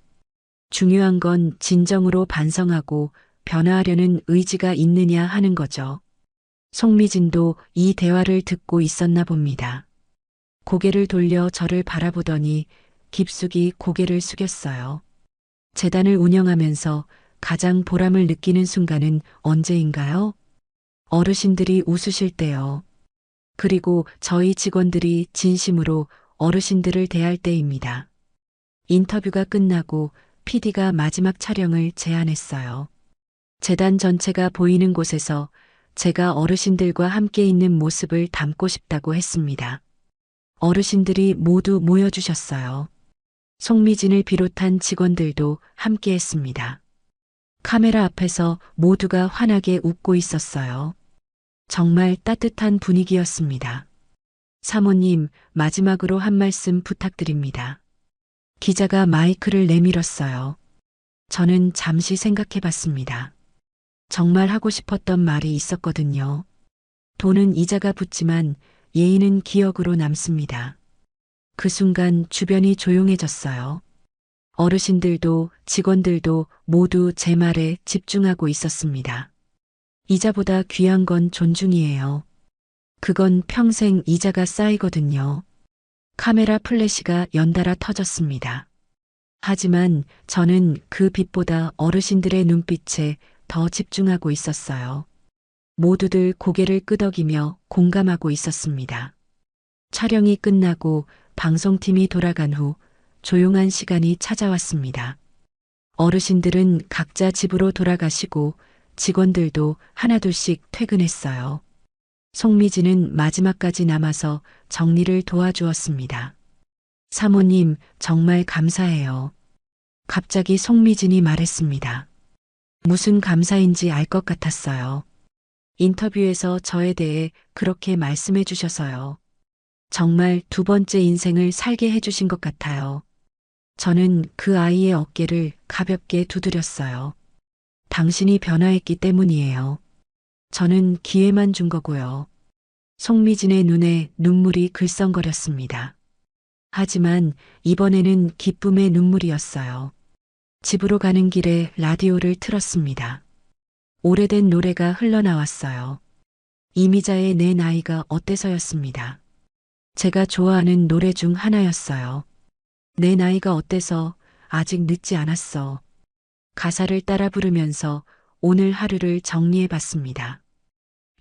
중요한 건 진정으로 반성하고 변화하려는 의지가 있느냐 하는 거죠. 송미진도 이 대화를 듣고 있었나 봅니다. 고개를 돌려 저를 바라보더니 깊숙이 고개를 숙였어요. 재단을 운영하면서 가장 보람을 느끼는 순간은 언제인가요? 어르신들이 웃으실 때요. 그리고 저희 직원들이 진심으로 어르신들을 대할 때입니다. 인터뷰가 끝나고 PD가 마지막 촬영을 제안했어요. 재단 전체가 보이는 곳에서 제가 어르신들과 함께 있는 모습을 담고 싶다고 했습니다. 어르신들이 모두 모여주셨어요. 송미진을 비롯한 직원들도 함께 했습니다. 카메라 앞에서 모두가 환하게 웃고 있었어요. 정말 따뜻한 분위기였습니다. 사모님, 마지막으로 한 말씀 부탁드립니다. 기자가 마이크를 내밀었어요. 저는 잠시 생각해 봤습니다. 정말 하고 싶었던 말이 있었거든요. 돈은 이자가 붙지만 예의는 기억으로 남습니다. 그 순간 주변이 조용해졌어요. 어르신들도 직원들도 모두 제 말에 집중하고 있었습니다. 이자보다 귀한 건 존중이에요. 그건 평생 이자가 쌓이거든요. 카메라 플래시가 연달아 터졌습니다. 하지만 저는 그 빛보다 어르신들의 눈빛에 더 집중하고 있었어요. 모두들 고개를 끄덕이며 공감하고 있었습니다. 촬영이 끝나고 방송팀이 돌아간 후 조용한 시간이 찾아왔습니다. 어르신들은 각자 집으로 돌아가시고 직원들도 하나둘씩 퇴근했어요. 송미진은 마지막까지 남아서 정리를 도와주었습니다. 사모님, 정말 감사해요. 갑자기 송미진이 말했습니다. 무슨 감사인지 알 것 같았어요. 인터뷰에서 저에 대해 그렇게 말씀해 주셔서요. 정말 두 번째 인생을 살게 해주신 것 같아요. 저는 그 아이의 어깨를 가볍게 두드렸어요. 당신이 변화했기 때문이에요. 저는 기회만 준 거고요. 송미진의 눈에 눈물이 글썽거렸습니다. 하지만 이번에는 기쁨의 눈물이었어요. 집으로 가는 길에 라디오를 틀었습니다. 오래된 노래가 흘러나왔어요. 이미자의 내 나이가 어때서였습니다. 제가 좋아하는 노래 중 하나였어요. 내 나이가 어때서 아직 늦지 않았어. 가사를 따라 부르면서 오늘 하루를 정리해 봤습니다.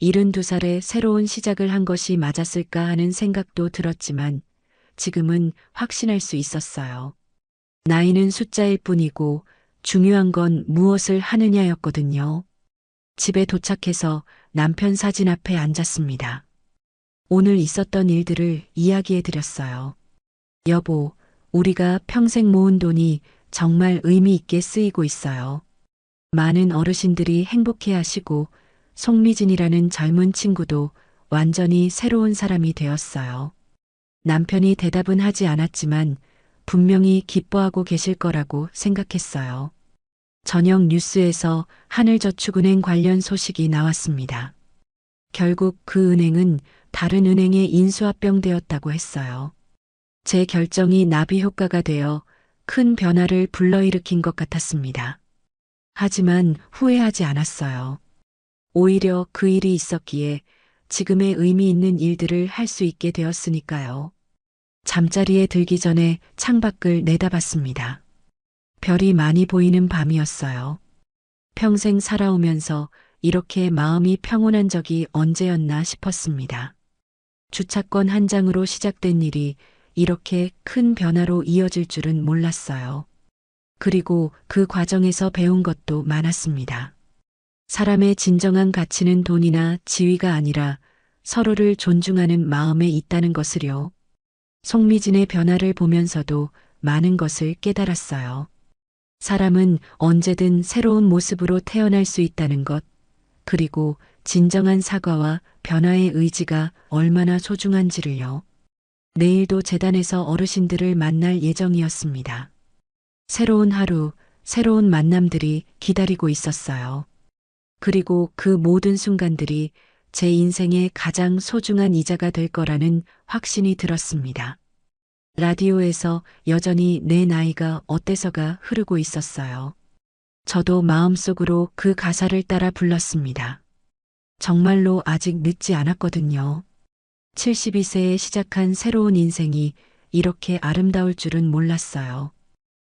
72살에 새로운 시작을 한 것이 맞았을까 하는 생각도 들었지만 지금은 확신할 수 있었어요. 나이는 숫자일 뿐이고 중요한 건 무엇을 하느냐였거든요. 집에 도착해서 남편 사진 앞에 앉았습니다. 오늘 있었던 일들을 이야기해 드렸어요. 여보, 우리가 평생 모은 돈이 정말 의미 있게 쓰이고 있어요. 많은 어르신들이 행복해 하시고 송미진이라는 젊은 친구도 완전히 새로운 사람이 되었어요. 남편이 대답은 하지 않았지만 분명히 기뻐하고 계실 거라고 생각했어요. 저녁 뉴스에서 하늘저축은행 관련 소식이 나왔습니다. 결국 그 은행은 다른 은행에 인수합병되었다고 했어요. 제 결정이 나비 효과가 되어 큰 변화를 불러일으킨 것 같았습니다. 하지만 후회하지 않았어요. 오히려 그 일이 있었기에 지금의 의미 있는 일들을 할 수 있게 되었으니까요. 잠자리에 들기 전에 창밖을 내다봤습니다. 별이 많이 보이는 밤이었어요. 평생 살아오면서 이렇게 마음이 평온한 적이 언제였나 싶었습니다. 주차권 한 장으로 시작된 일이 이렇게 큰 변화로 이어질 줄은 몰랐어요. 그리고 그 과정에서 배운 것도 많았습니다. 사람의 진정한 가치는 돈이나 지위가 아니라 서로를 존중하는 마음에 있다는 것을요. 송미진의 변화를 보면서도 많은 것을 깨달았어요. 사람은 언제든 새로운 모습으로 태어날 수 있다는 것, 그리고 진정한 사과와 변화의 의지가 얼마나 소중한지를요. 내일도 재단에서 어르신들을 만날 예정이었습니다. 새로운 하루, 새로운 만남들이 기다리고 있었어요. 그리고 그 모든 순간들이 제 인생의 가장 소중한 이자가 될 거라는 확신이 들었습니다. 라디오에서 여전히 내 나이가 어때서가 흐르고 있었어요. 저도 마음속으로 그 가사를 따라 불렀습니다. 정말로 아직 늦지 않았거든요. 72세에 시작한 새로운 인생이 이렇게 아름다울 줄은 몰랐어요.